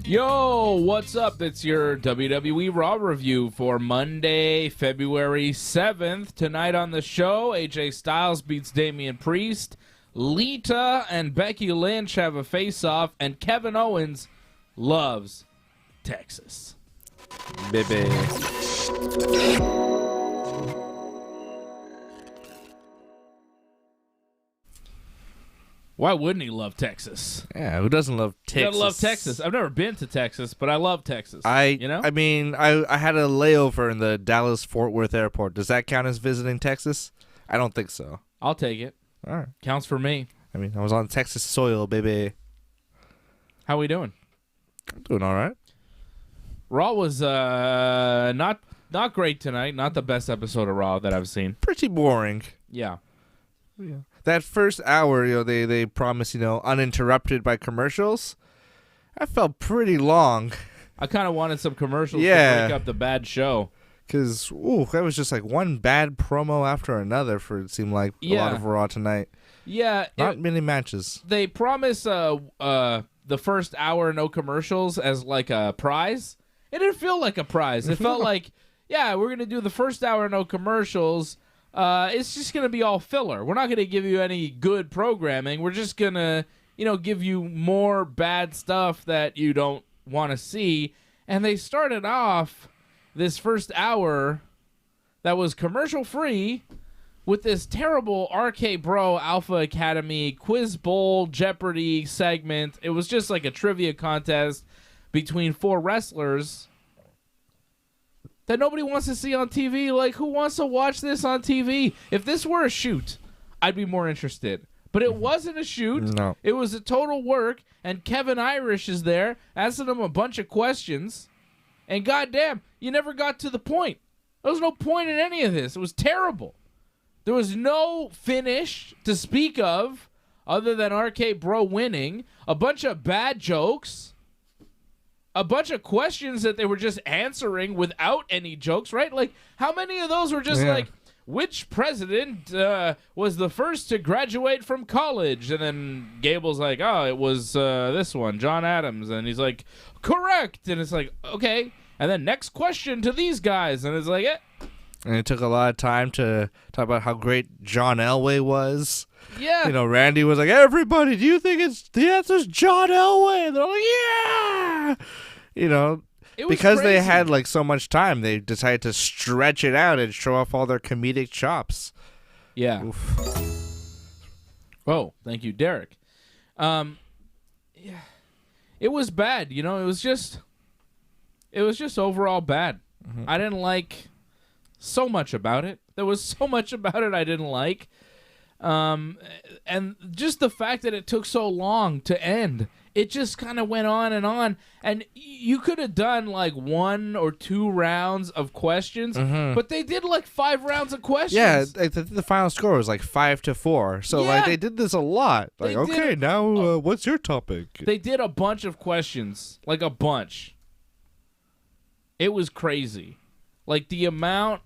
Yo, what's up? It's your WWE Raw review for Monday, February 7th. Tonight on the show, AJ Styles beats Damian Priest, Lita and Becky Lynch have a face-off, and Kevin Owens loves Texas. Baby. Why wouldn't he love Texas? Yeah, who doesn't love Texas? I love Texas. I've never been to Texas, but I love Texas. I mean, I had a layover in the Dallas-Fort Worth airport. Does that count as visiting Texas? I don't think so. I'll take it. All right. Counts for me. I mean, I was on Texas soil, baby. How we doing? I'm doing all right. Raw was not great tonight. Not the best episode of Raw that I've seen. Pretty boring. Yeah. That first hour, they promised, uninterrupted by commercials. That felt pretty long. I kind of wanted some commercials to break up the bad show. Because, that was just like one bad promo after another for, it seemed like, a lot of Raw tonight. Yeah. Not many matches. They promised the first hour no commercials as like a prize. It didn't feel like a prize. It felt like, we're going to do the first hour no commercials. It's just going to be all filler. We're not going to give you any good programming. We're just going to, give you more bad stuff that you don't want to see. And they started off this first hour that was commercial-free with this terrible RK Bro Alpha Academy Quiz Bowl Jeopardy segment. It was just like a trivia contest between four wrestlers that nobody wants to see on TV. Like, who wants to watch this on TV? If this were a shoot, I'd be more interested. But it wasn't a shoot. No. It was a total work, and Kevin Irish is there asking them a bunch of questions. And goddamn, you never got to the point. There was no point in any of this. It was terrible. There was no finish to speak of other than RK Bro winning. A bunch of bad jokes. A bunch of questions that they were just answering without any jokes, right? Like, how many of those were just like, which president was the first to graduate from college? And then Gable's like, oh, it was this one, John Adams. And he's like, correct. And it's like, okay. And then next question to these guys. And it's like, And it took a lot of time to talk about how great John Elway was. Yeah. Randy was like, everybody, do you think the answer's John Elway? And they're like, yeah. Because they had like so much time, they decided to stretch it out and show off all their comedic chops. Yeah. Oof. Oh, thank you, Derek. Yeah. It was bad, It was just overall bad. Mm-hmm. I didn't like so much about it. There was so much about it I didn't like. And just the fact that it took so long to end. It just kind of went on, and you could have done like 1 or 2 rounds of questions, but they did like 5 rounds of questions. Yeah, the final score was like 5-4, so like they did this a lot. Like, okay, now what's your topic? They did a bunch of questions, like a bunch. It was crazy, like the amount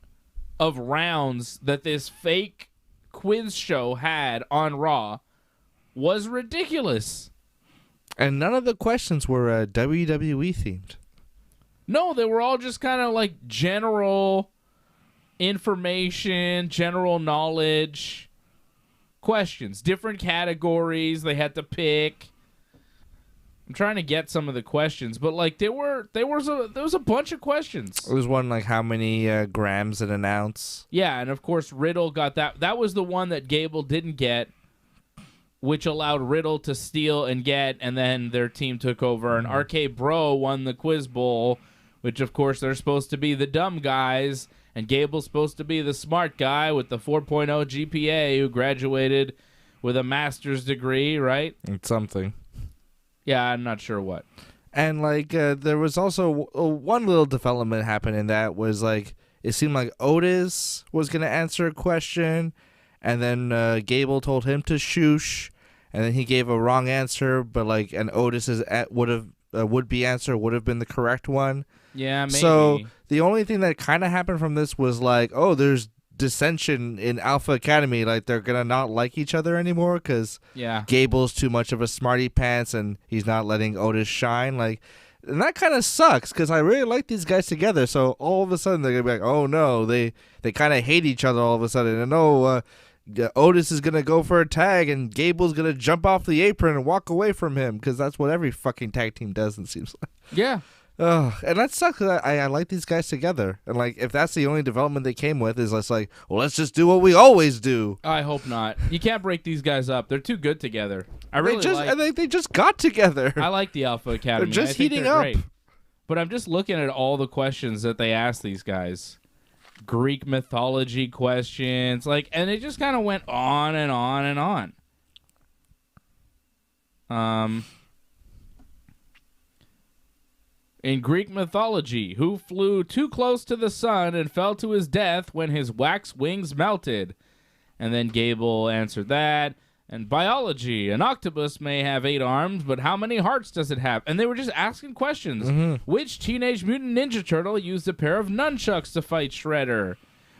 of rounds that this fake quiz show had on Raw was ridiculous. And none of the questions were WWE themed. No, they were all just kind of like general information, general knowledge questions, different categories they had to pick. I'm trying to get some of the questions, but like there was a bunch of questions. There was one like how many grams in an ounce. Yeah, and of course Riddle got that. That was the one that Gable didn't get, which allowed Riddle to steal and get, and then their team took over. And RK Bro won the Quiz Bowl, which, of course, they're supposed to be the dumb guys, and Gable's supposed to be the smart guy with the 4.0 GPA who graduated with a master's degree, right? It's something. Yeah, I'm not sure what. And, like, there was also one little development happening that was, like, it seemed like Otis was going to answer a question, and then Gable told him to shoosh, and then he gave a wrong answer, but like, and Otis's would-be answer would have been the correct one. Yeah, maybe. So the only thing that kind of happened from this was like, oh, there's dissension in Alpha Academy. Like they're gonna not like each other anymore because Gable's too much of a smarty pants and he's not letting Otis shine. Like And that kind of sucks because I really like these guys together. So all of a sudden they're going to be like, oh, no, they kind of hate each other all of a sudden. And Otis is going to go for a tag and Gable's going to jump off the apron and walk away from him because that's what every fucking tag team does, it seems like. Yeah. And that sucks because I like these guys together. And, like, if that's the only development they came with is just like, well, let's just do what we always do. I hope not. You can't break these guys up. They're too good together. They just got together. I like the Alpha Academy. They're just heating up. Great. But I'm just looking at all the questions that they asked these guys. Greek mythology questions. And it just kind of went on and on and on. In Greek mythology, who flew too close to the sun and fell to his death when his wax wings melted? And then Gable answered that. And biology, an octopus may have 8 arms, but how many hearts does it have? And they were just asking questions. Mm-hmm. Which Teenage Mutant Ninja Turtle used a pair of nunchucks to fight Shredder?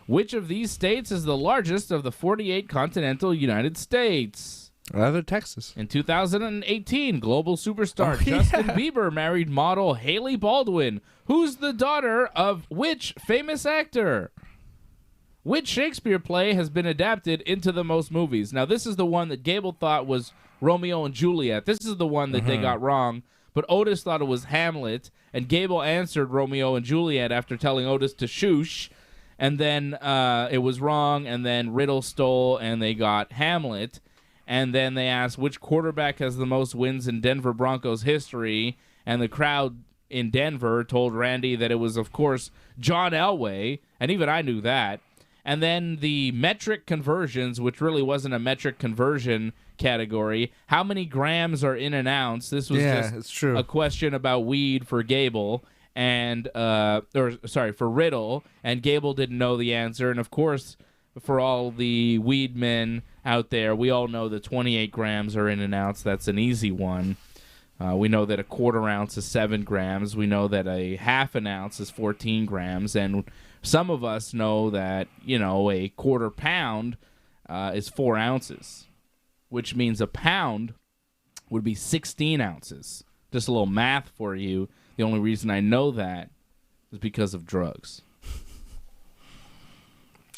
Which of these states is the largest of the 48 continental United States? Another Texas. In 2018, global superstar Justin Bieber married model Hailey Baldwin, who's the daughter of which famous actor? Which Shakespeare play has been adapted into the most movies? Now, this is the one that Gable thought was Romeo and Juliet. This is the one that they got wrong, but Otis thought it was Hamlet, and Gable answered Romeo and Juliet after telling Otis to shoosh, and then it was wrong, and then Riddle stole, and they got Hamlet, and then they asked which quarterback has the most wins in Denver Broncos history, and the crowd in Denver told Randy that it was, of course, John Elway, and even I knew that. And then the metric conversions, which really wasn't a metric conversion category. How many grams are in an ounce? This was it's true. A question about weed for Gable and for Riddle, and Gable didn't know the answer. And of course, for all the weed men out there, we all know that 28 grams are in an ounce. That's an easy one. We know that a quarter ounce is 7 grams. We know that a half an ounce is 14 grams, and some of us know that, a quarter pound is 4 ounces, which means a pound would be 16 ounces. Just a little math for you. The only reason I know that is because of drugs.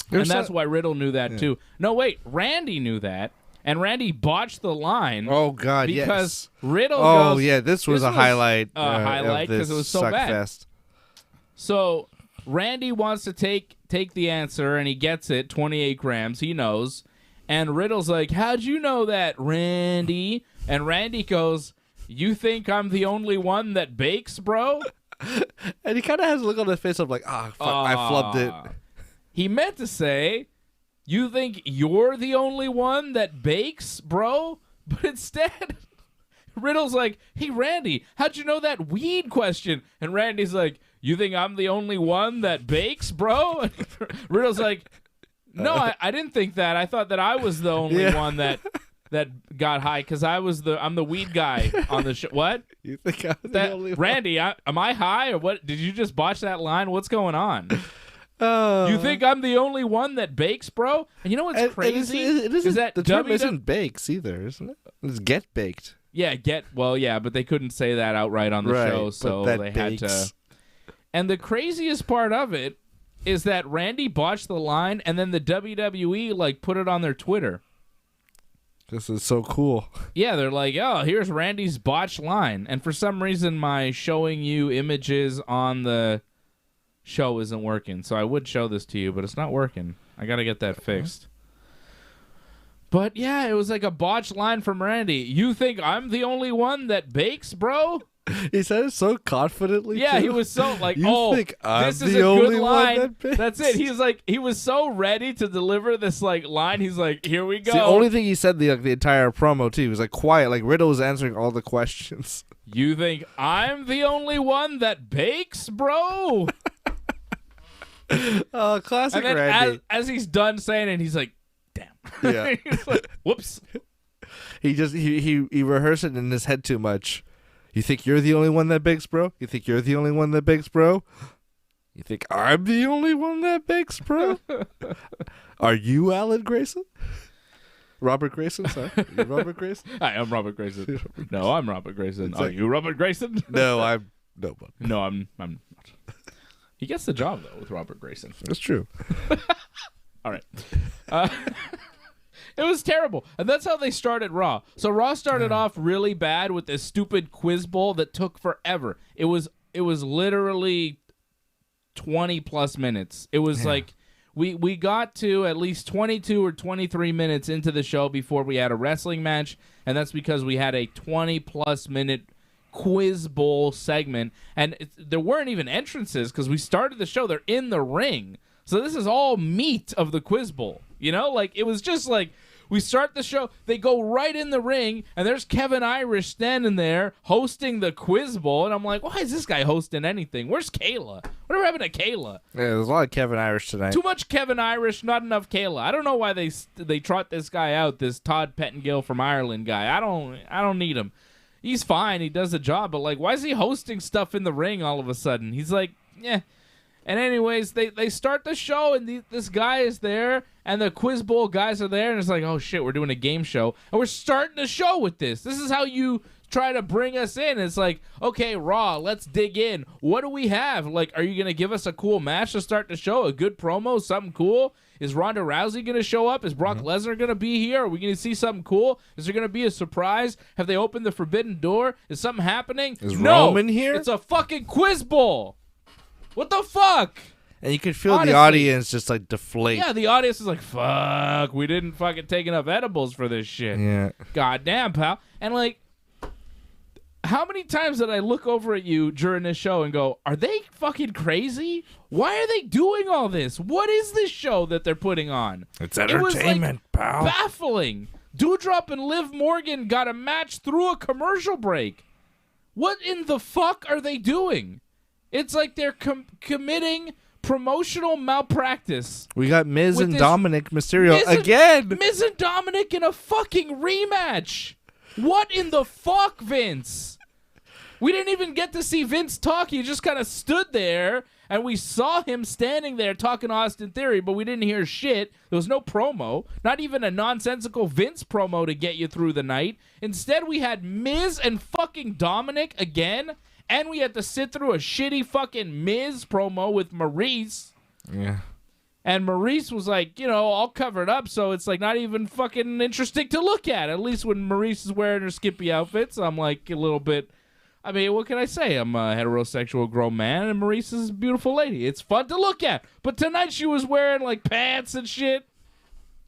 And that's why Riddle knew that, too. No, wait, Randy knew that, and Randy botched the line. Oh, God, because Riddle goes... Oh, yeah, this was a highlight. Highlight because it was so bad. Fest. So... Randy wants to take the answer, and he gets it, 28 grams. He knows. And Riddle's like, how'd you know that, Randy? And Randy goes, you think I'm the only one that bakes, bro? And he kind of has a look on his face of like, fuck, I flubbed it. He meant to say, you think you're the only one that bakes, bro? But instead, Riddle's like, hey, Randy, how'd you know that weed question? And Randy's like, you think I'm the only one that bakes, bro? Riddle's like, no, I didn't think that. I thought that I was the only one that got high because I'm the weed guy on the show. What? You think I'm the only one? Randy, am I high or what? Did you just botch that line? What's going on? You think I'm the only one that bakes, bro? And you know what's crazy? Is that the term isn't bakes either, isn't it? It's get baked. Yeah, but they couldn't say that outright on the show, so they had to. And the craziest part of it is that Randy botched the line, and then the WWE put it on their Twitter. This is so cool. Yeah, they're like, oh, here's Randy's botched line. And for some reason, my showing you images on the show isn't working. So I would show this to you, but it's not working. I got to get that fixed. But yeah, it was like a botched line from Randy. You think I'm the only one that bakes, bro? He said it so confidently. Yeah, too. He was so like, think this is a good line. That's it. He's like, he was so ready to deliver this line. He's like, here we go. It's the only thing he said the entire promo too. He was like quiet, like Riddle was answering all the questions. You think I'm the only one that bakes, bro? Oh, classic and then Randy. As he's done saying it, he's like, damn. Yeah. He's like, whoops. He rehearsed it in his head too much. You think you're the only one that bakes, bro? You think you're the only one that bakes, bro? You think I'm the only one that bakes, bro? Are you Alan Grayson? Robert Grayson? Sorry. Are you Robert Grayson? Hi, I'm Robert Grayson. No, I'm Robert Grayson. Are you Robert Grayson? No, I'm Nobody. No, I'm not. He gets the job, though, with Robert Grayson. That's true. All right. It was terrible. And that's how they started Raw. So Raw started off really bad with this stupid quiz bowl that took forever. It was literally 20-plus minutes. It was like we got to at least 22 or 23 minutes into the show before we had a wrestling match, and that's because we had a 20-plus minute quiz bowl segment, and there weren't even entrances because we started the show. They're in the ring. So this is all meat of the quiz bowl. You know, like it was just like we start the show, they go right in the ring, and there's Kevin Irish standing there hosting the quiz bowl, and I'm like, why is this guy hosting anything? Where's Kayla? Whatever happened to Kayla? Yeah, there's a lot of Kevin Irish tonight. Too much Kevin Irish, not enough Kayla. I don't know why they trot this guy out, this Todd Pettengill from Ireland guy. I don't need him. He's fine, he does the job, but like, why is he hosting stuff in the ring all of a sudden? He's like, yeah. And anyways, they start the show, and this guy is there, and the Quiz Bowl guys are there, and it's like, oh shit, we're doing a game show, and we're starting the show with this. This is how you try to bring us in. It's like, okay, Raw, let's dig in. What do we have? Like, are you going to give us a cool match to start the show? A good promo? Something cool? Is Ronda Rousey going to show up? Is Brock Lesnar going to be here? Are we going to see something cool? Is there going to be a surprise? Have they opened the forbidden door? Is something happening? Is Roman here? It's a fucking Quiz Bowl. What the fuck? And you could feel the audience just like deflate. Yeah, the audience is like, fuck, we didn't fucking take enough edibles for this shit. Yeah. Goddamn, pal. And like, how many times did I look over at you during this show and go, are they fucking crazy? Why are they doing all this? What is this show that they're putting on? It's entertainment, pal. Baffling. Doudrop and Liv Morgan got a match through a commercial break. What in the fuck are they doing? It's like they're committing promotional malpractice. We got Miz and Dominic Mysterio again. Miz and Dominic in a fucking rematch. What in the fuck, Vince? We didn't even get to see Vince talk. He just kind of stood there, and we saw him standing there talking Austin Theory, but we didn't hear shit. There was no promo, not even a nonsensical Vince promo to get you through the night. Instead, we had Miz and fucking Dominic again, and we had to sit through a shitty fucking Miz promo with Maurice. Yeah. And Maurice was like, you know, all covered up, so it's like not even fucking interesting to look at least when Maurice is wearing her skimpy outfits. I'm like a little bit, I mean, what can I say? I'm a heterosexual grown man, and Maurice is a beautiful lady. It's fun to look at. But tonight she was wearing like pants and shit.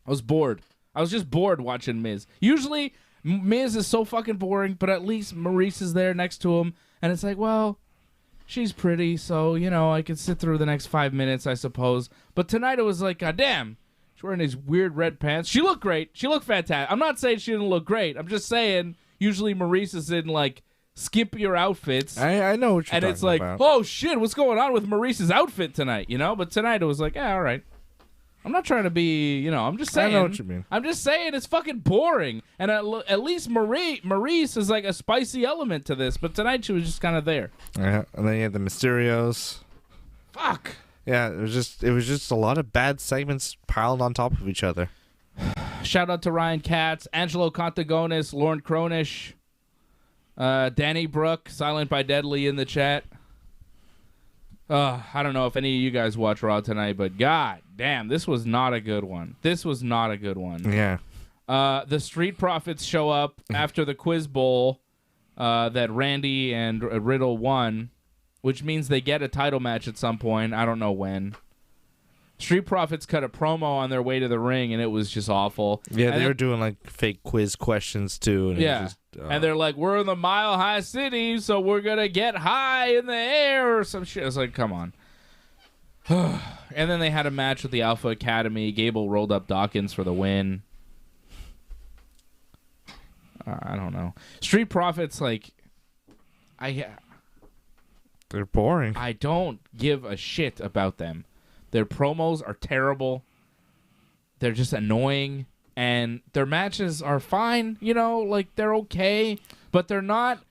I was bored. I was just bored watching Miz. Usually Miz is so fucking boring, but at least Maurice is there next to him. And it's like, well, she's pretty, so, you know, I could sit through the next 5 minutes, I suppose. But tonight it was like, goddamn, she's wearing these weird red pants. She looked great. She looked fantastic. I'm not saying she didn't look great. I'm just saying usually Maurice is in, like, skimpier outfits. I know what you're talking about. And it's like, oh, shit, what's going on with Maurice's outfit tonight, you know? But tonight it was like, yeah, all right. I'm not trying to be, you know, I'm just saying. I know what you mean. I'm just saying it's fucking boring. And at least Maurice is like a spicy element to this. But tonight she was just kind of there. Yeah, and then you had the Mysterios. Fuck. Yeah, it was just a lot of bad segments piled on top of each other. Shout out to Ryan Katz, Angelo Contagonis, Lauren Cronish, Danny Brooke, Silent by Deadly in the chat. I don't know if any of you guys watch Raw tonight, but god damn, this was not a good one. Yeah. The Street Profits show up after the Quiz Bowl that Randy and Riddle won, which means they get a title match at some point. I don't know when. Street Profits cut a promo on their way to the ring, and it was just awful. Yeah, they were doing like fake quiz questions too. And yeah. And they're like, we're in the Mile High City, so we're going to get high in the air or some shit. I was like, come on. And then they had a match with the Alpha Academy. Gable rolled up Dawkins for the win. I don't know. Street Profits, like, they're boring. I don't give a shit about them. Their promos are terrible. They're just annoying. And their matches are fine, you know, like they're okay, but they're not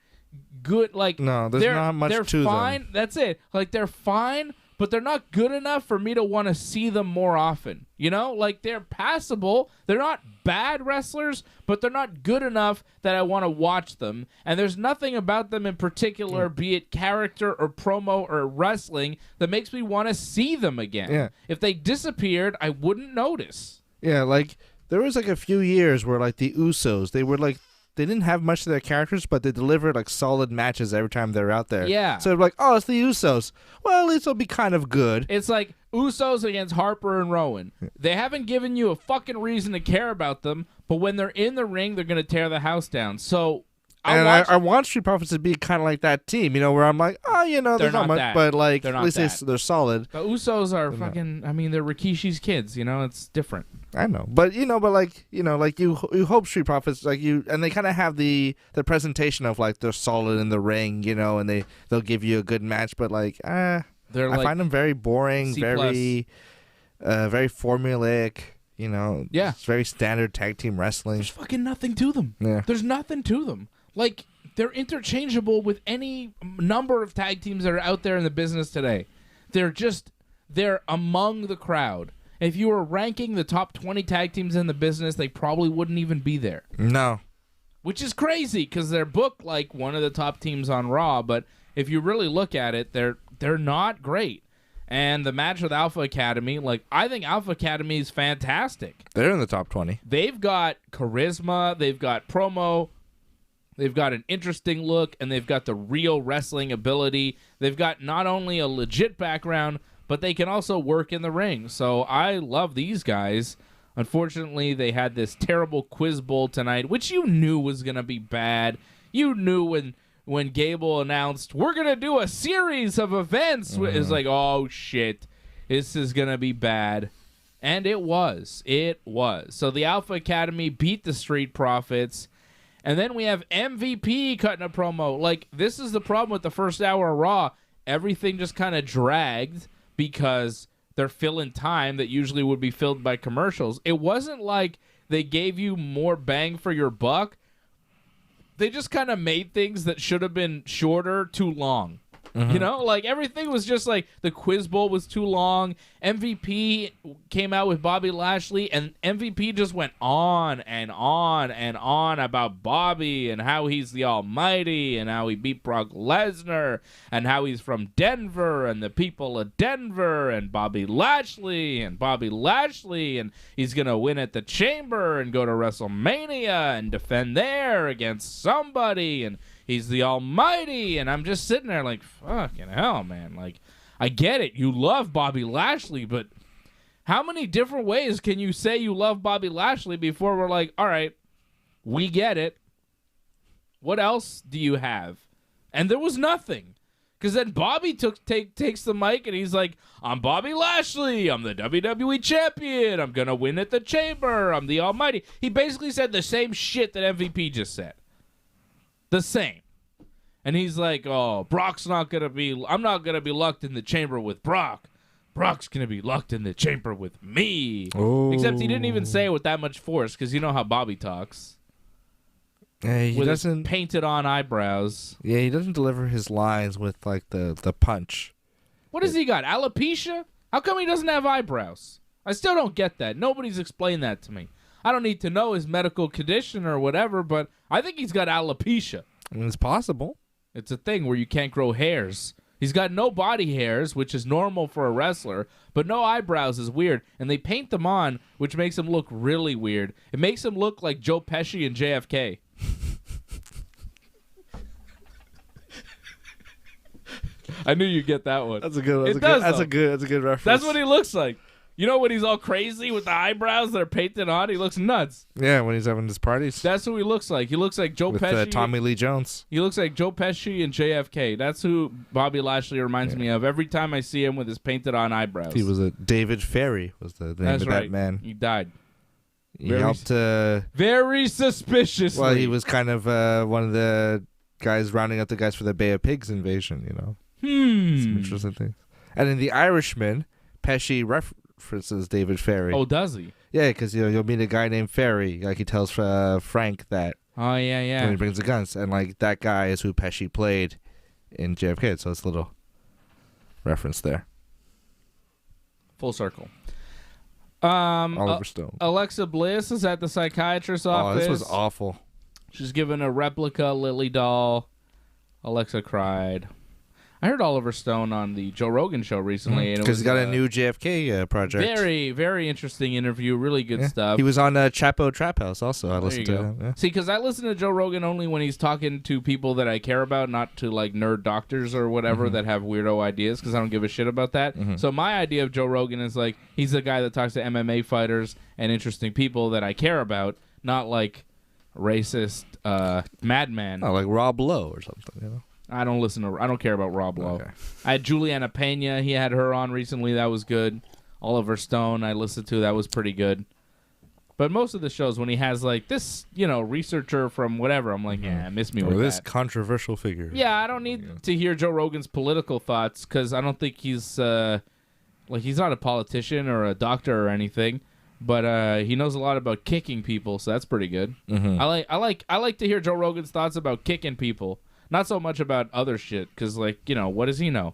good. Like no, there's not much to fine. them. That's it. Like they're fine, but they're not good enough for me to want to see them more often. You know, like they're passable. They're not bad wrestlers, but they're not good enough that I want to watch them. And there's nothing about them in particular, be it character or promo or wrestling, that makes me want to see them again. Yeah. If they disappeared, I wouldn't notice. Yeah, like there was like a few years where like the Usos, they were like, they didn't have much of their characters, but they delivered like solid matches every time they were out there. Yeah. So they're like, oh, it's the Usos. Well, at least they'll be kind of good. It's like Usos against Harper and Rowan. They haven't given you a fucking reason to care about them, but when they're in the ring, they're going to tear the house down. So I want Street Profits to be kind of like that team, you know, where I'm like, oh, you know, there's not much, that. but like, They're at least they're solid. The Usos are fucking, I mean, they're Rikishi's kids, you know, it's different. I know, but like you hope Street Profits and they kind of have the presentation of like they're solid in the ring, you know, and they'll give you a good match, but like I find them very boring, very formulaic, you know. Yeah, it's very standard tag team wrestling. There's fucking nothing to them. Yeah, there's nothing to them. Like they're interchangeable with any number of tag teams that are out there in the business today. They're among the crowd. If you were ranking the top 20 tag teams in the business, they probably wouldn't even be there. No. Which is crazy because they're booked like one of the top teams on Raw, but if you really look at it, they're not great. And the match with Alpha Academy, like I think Alpha Academy is fantastic. They're in the top 20. They've got charisma, they've got promo, they've got an interesting look, and they've got the real wrestling ability. They've got not only a legit background, but they can also work in the ring. So I love these guys. Unfortunately, they had this terrible quiz bowl tonight, which you knew was going to be bad. You knew when Gable announced, we're going to do a series of events. It's like, oh, shit. This is going to be bad. And it was. It was. So the Alpha Academy beat the Street Profits. And then we have MVP cutting a promo. Like, this is the problem with the first hour of Raw. Everything just kind of dragged because they're filling time that usually would be filled by commercials. It wasn't like they gave you more bang for your buck. They just kind of made things that should have been shorter too long. You know, like everything was just like the quiz bowl was too long. MVP came out with Bobby Lashley, and MVP just went on and on and on about Bobby and how he's the almighty and how he beat Brock Lesnar and how he's from Denver and the people of Denver and Bobby Lashley and he's going to win at the Chamber and go to WrestleMania and defend there against somebody and he's the almighty, and I'm just sitting there like, fucking hell, man. Like, I get it. You love Bobby Lashley, but how many different ways can you say you love Bobby Lashley before we're like, all right, we get it. What else do you have? And there was nothing. Because then Bobby takes the mic, and he's like, I'm Bobby Lashley. I'm the WWE champion. I'm going to win at the Chamber. I'm the almighty. He basically said the same shit that MVP just said. The same. And he's like, oh, I'm not going to be locked in the chamber with Brock. Brock's going to be locked in the chamber with me. Oh. Except he didn't even say it with that much force because you know how Bobby talks. He with doesn't his painted on eyebrows. Yeah, he doesn't deliver his lines with like the punch. What has he got? Alopecia? How come he doesn't have eyebrows? I still don't get that. Nobody's explained that to me. I don't need to know his medical condition or whatever, but I think he's got alopecia. I mean, it's possible. It's a thing where you can't grow hairs. He's got no body hairs, which is normal for a wrestler, but no eyebrows is weird. And they paint them on, which makes him look really weird. It makes him look like Joe Pesci and JFK. I knew you'd get that one. That's a good reference. That's what he looks like. You know when he's all crazy with the eyebrows that are painted on? He looks nuts. Yeah, when he's having his parties. That's who he looks like. He looks like Joe with, Pesci. Tommy Lee Jones. He looks like Joe Pesci and JFK. That's who Bobby Lashley reminds me of every time I see him with his painted on eyebrows. He was David Ferry was the name of that man. He died. He helped... very suspiciously. Well, he was kind of one of the guys rounding up the guys for the Bay of Pigs invasion, you know. Some interesting things. And in The Irishman, Pesci references David Ferry. Oh, does he? Yeah, because you'll meet a guy named Ferry. Like he tells Frank that. Oh, yeah. When he brings the guns. And like that guy is who Pesci played in JFK. So it's a little reference there. Full circle. Oliver Stone. Alexa Bliss is at the psychiatrist's office. Oh, this was awful. She's given a replica Lily doll. Alexa cried. I heard Oliver Stone on the Joe Rogan show recently. Because he's got a new JFK project. Very, very interesting interview. Really good stuff. He was on Chapo Trap House also. I listened to him. Yeah. See, because I listen to Joe Rogan only when he's talking to people that I care about, not to like nerd doctors or whatever that have weirdo ideas, because I don't give a shit about that. So my idea of Joe Rogan is like, he's the guy that talks to MMA fighters and interesting people that I care about, not like racist madman. Oh, like Rob Lowe or something, you know? I don't care about Rob Lowe. Okay. I had Juliana Pena. He had her on recently. That was good. Oliver Stone I listened to. That was pretty good. But most of the shows, when he has like this, researcher from whatever, I'm like, yeah, miss me with this that. controversial figure. Yeah, I don't need to hear Joe Rogan's political thoughts, because I don't think he's he's not a politician or a doctor or anything. But he knows a lot about kicking people, so that's pretty good. I like to hear Joe Rogan's thoughts about kicking people. Not so much about other shit, because, what does he know?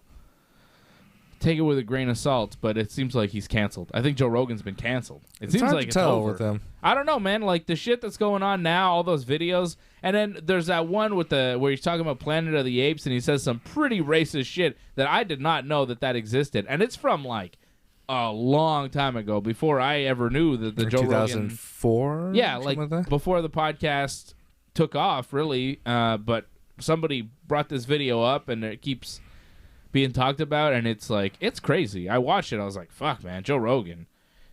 Take it with a grain of salt, but it seems like he's canceled. I think Joe Rogan's been canceled. It seems like it's over. With him. I don't know, man. Like, the shit that's going on now, all those videos, and then there's that one with where he's talking about Planet of the Apes, and he says some pretty racist shit that I did not know that existed. And it's from, a long time ago, before I ever knew that the Joe 2004? Rogan... Yeah, like before the podcast took off, really, but... Somebody brought this video up, and it keeps being talked about, and it's crazy. I watched it. I was like, fuck, man, Joe Rogan.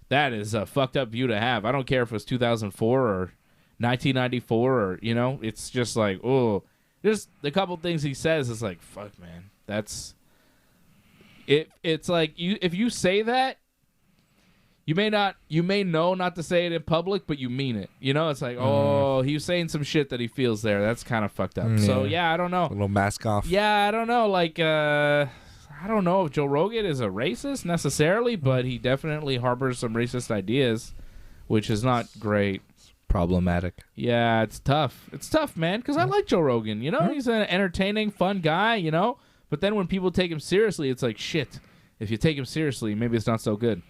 That is a fucked up view to have. I don't care if it was 2004 or 1994 or, it's just like, oh. Just a couple things he says is like, fuck, man. That's... It's like, if you say that, you may know not to say it in public, but you mean it. It's like, oh, he was saying some shit that he feels there. That's kind of fucked up. So, yeah, I don't know. A little mask off. Yeah, I don't know. I don't know if Joe Rogan is a racist necessarily, but he definitely harbors some racist ideas, which is not great. It's problematic. Yeah, it's tough. It's tough, man, because I like Joe Rogan. He's an entertaining, fun guy, But then when people take him seriously, it's like, shit. If you take him seriously, maybe it's not so good.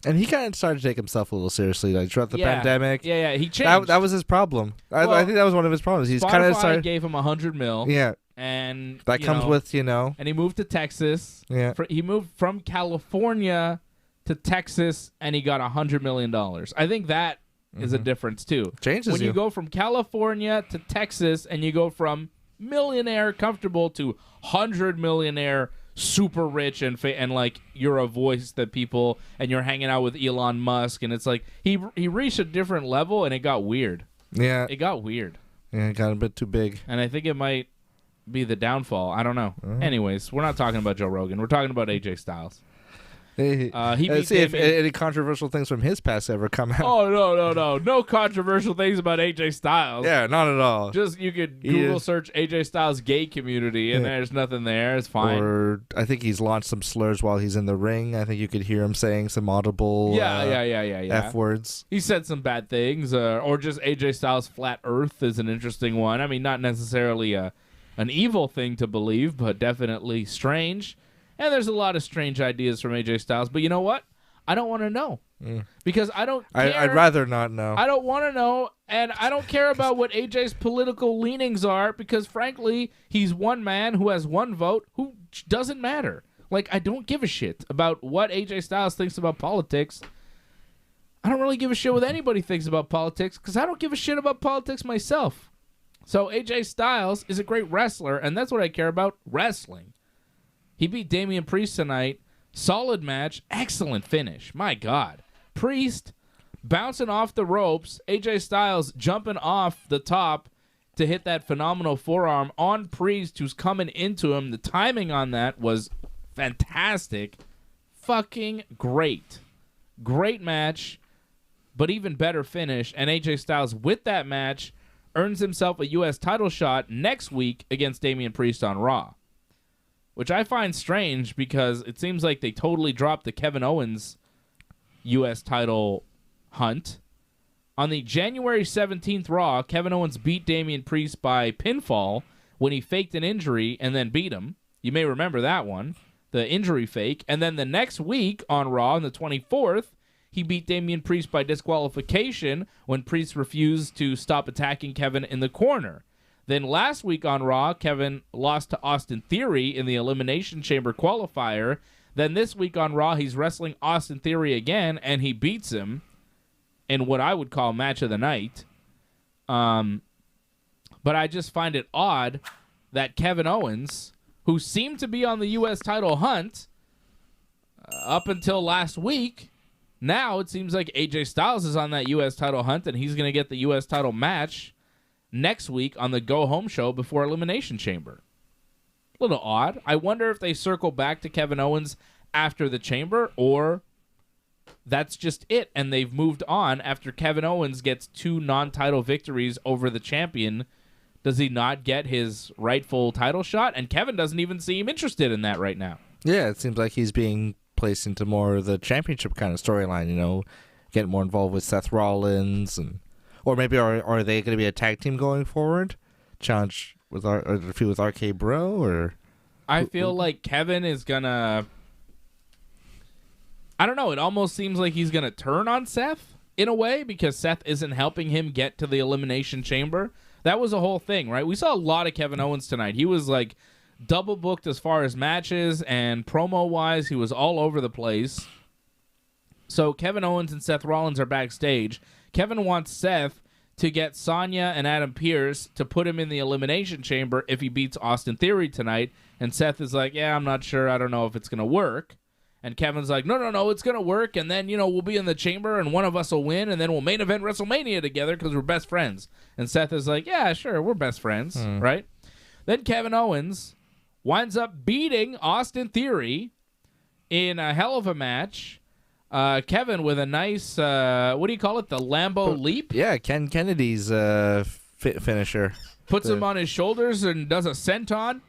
And he kind of started to take himself a little seriously, throughout the pandemic. Yeah, he changed. That was his problem. I think that was one of his problems. He's kind of started. Gave him $100 million. Yeah, and that comes with And he moved to Texas. Yeah, he moved from California to Texas, and he got $100 million. I think that is a difference too. Changes when you go from California to Texas, and you go from millionaire comfortable to 100 millionaire. Super rich and you're a voice that people, and you're hanging out with Elon Musk, and it's like he reached a different level, and it got weird. Yeah, it got weird. Yeah, it got a bit too big, and I think it might be the downfall. I don't know. Anyways, we're not talking about Joe Rogan. We're talking about AJ Styles. He see if any controversial things from his past ever come out. Oh, no controversial things about AJ Styles. Yeah, not at all. Just you could Google search AJ Styles gay community, and there's nothing there. It's fine. Or I think he's launched some slurs while he's in the ring. I think you could hear him saying some audible F words. He said some bad things, or just AJ Styles flat Earth is an interesting one. I mean, not necessarily an evil thing to believe, but definitely strange. And there's a lot of strange ideas from AJ Styles. But you know what? I don't want to know. Because I don't care. I'd rather not know. I don't want to know. And I don't care about what AJ's political leanings are, because, frankly, he's one man who has one vote who doesn't matter. I don't give a shit about what AJ Styles thinks about politics. I don't really give a shit what anybody thinks about politics, because I don't give a shit about politics myself. So AJ Styles is a great wrestler, and that's what I care about, wrestling. He beat Damian Priest tonight. Solid match. Excellent finish. My God. Priest bouncing off the ropes. AJ Styles jumping off the top to hit that phenomenal forearm on Priest, who's coming into him. The timing on that was fantastic. Fucking great. Great match, but even better finish. And AJ Styles, with that match, earns himself a U.S. title shot next week against Damian Priest on Raw. Which I find strange, because it seems like they totally dropped the Kevin Owens U.S. title hunt. On the January 17th Raw, Kevin Owens beat Damian Priest by pinfall when he faked an injury and then beat him. You may remember that one. the injury fake. And then the next week on Raw, on the 24th, he beat Damian Priest by disqualification when Priest refused to stop attacking Kevin in the corner. Then last week on Raw, Kevin lost to Austin Theory in the Elimination Chamber qualifier. Then this week on Raw, he's wrestling Austin Theory again, and he beats him in what I would call match of the night. But I just find it odd that Kevin Owens, who seemed to be on the U.S. title hunt up until last week, now it seems like AJ Styles is on that U.S. title hunt, and he's going to get the U.S. title match next week on the Go Home show before Elimination Chamber. A little odd. I wonder if they circle back to Kevin Owens after the Chamber, or that's just it, and they've moved on after Kevin Owens gets 2 non-title victories over the champion. Does he not get his rightful title shot? And Kevin doesn't even seem interested in that right now. Yeah, it seems like he's being placed into more of the championship kind of storyline, getting more involved with Seth Rollins, or maybe are they going to be a tag team going forward? Challenge with a feud with RK Bro, or I feel like Kevin is gonna. I don't know. It almost seems like he's gonna turn on Seth in a way because Seth isn't helping him get to the Elimination Chamber. That was a whole thing, right? We saw a lot of Kevin Owens tonight. He was like double booked as far as matches and promo-wise. He was all over the place. So Kevin Owens and Seth Rollins are backstage. Kevin wants Seth to get Sonya and Adam Pearce to put him in the Elimination Chamber if he beats Austin Theory tonight. And Seth is like, yeah, I'm not sure. I don't know if it's going to work. And Kevin's like, no, it's going to work. And then, we'll be in the chamber and one of us will win. And then we'll main event WrestleMania together because we're best friends. And Seth is like, yeah, sure, we're best friends, right? Then Kevin Owens winds up beating Austin Theory in a hell of a match. Kevin with a nice, what do you call it? The Lambo leap? Yeah, Ken Kennedy's finisher. Puts him on his shoulders and does a senton.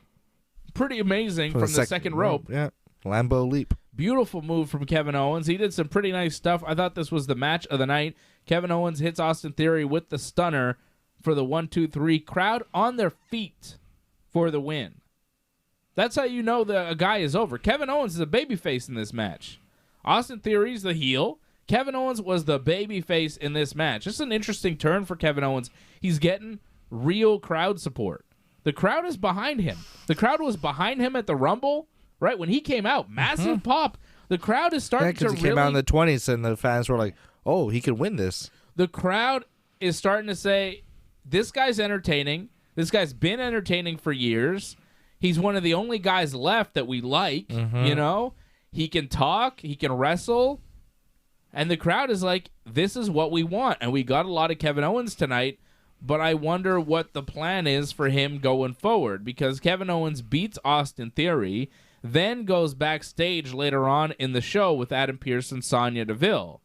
Pretty amazing from the second rope. Yeah, Lambo leap. Beautiful move from Kevin Owens. He did some pretty nice stuff. I thought this was the match of the night. Kevin Owens hits Austin Theory with the stunner for the 1, 2, 3. Crowd on their feet for the win. That's how you know a guy is over. Kevin Owens is a babyface in this match. Austin Theory's the heel. Kevin Owens was the babyface in this match. Just an interesting turn for Kevin Owens. He's getting real crowd support. The crowd is behind him. The crowd was behind him at the Rumble, right? When he came out, massive pop. The crowd is starting to really... he came out in the 20s, and the fans were like, oh, he could win this. The crowd is starting to say, this guy's entertaining. This guy's been entertaining for years. He's one of the only guys left that we like, He can talk. He can wrestle. And the crowd is like, this is what we want. And we got a lot of Kevin Owens tonight, but I wonder what the plan is for him going forward, because Kevin Owens beats Austin Theory, then goes backstage later on in the show with Adam Pearce and Sonya Deville.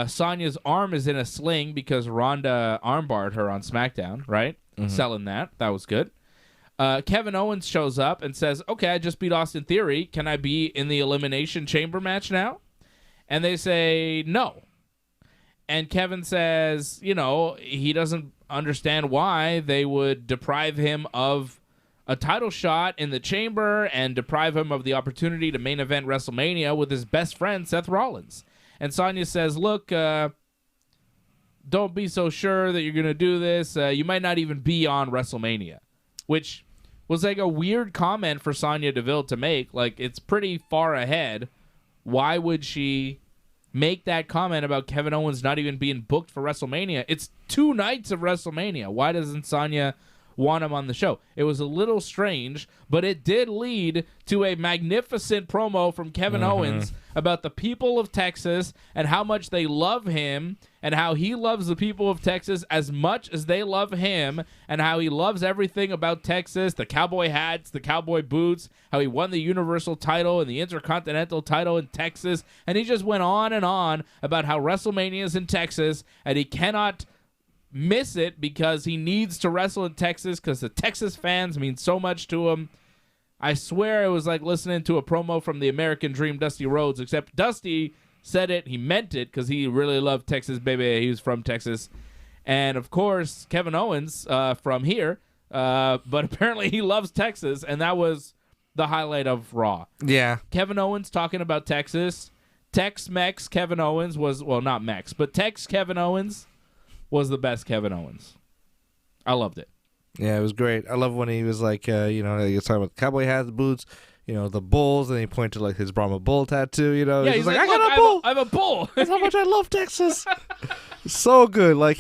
Sonya's arm is in a sling because Ronda armbarred her on SmackDown, right? Selling that. That was good. Kevin Owens shows up and says, okay, I just beat Austin Theory. Can I be in the Elimination Chamber match now? And they say no. And Kevin says, he doesn't understand why they would deprive him of a title shot in the chamber and deprive him of the opportunity to main event WrestleMania with his best friend, Seth Rollins. And Sonya says, look, don't be so sure that you're going to do this. You might not even be on WrestleMania, which was like a weird comment for Sonya Deville to make. Like, it's pretty far ahead. Why would she make that comment about Kevin Owens not even being booked for WrestleMania? It's 2 nights of WrestleMania. Why doesn't Sonya want him on the show? It was a little strange, but it did lead to a magnificent promo from Kevin Owens about the people of Texas and how much they love him and how he loves the people of Texas as much as they love him, and how he loves everything about Texas, the cowboy hats, the cowboy boots, how he won the Universal title and the Intercontinental title in Texas. And he just went on and on about how WrestleMania is in Texas and he cannot miss it because he needs to wrestle in Texas because the Texas fans mean so much to him. I swear it was like listening to a promo from the American Dream, Dusty Rhodes, except Dusty said it, he meant it, because he really loved Texas, baby. He was from Texas. And, of course, Kevin Owens from here, but apparently he loves Texas, and that was the highlight of Raw. Yeah. Kevin Owens talking about Texas. Tex-Mex Kevin Owens was, well, not Mex, but Tex Kevin Owens was the best Kevin Owens. I loved it. Yeah, it was great. I love when he was like, he was talking about the cowboy hats, boots, the bulls, and he pointed to like his Brahma bull tattoo. Yeah, he's like, I got a bull. I have a bull. That's how much I love Texas. So good. Like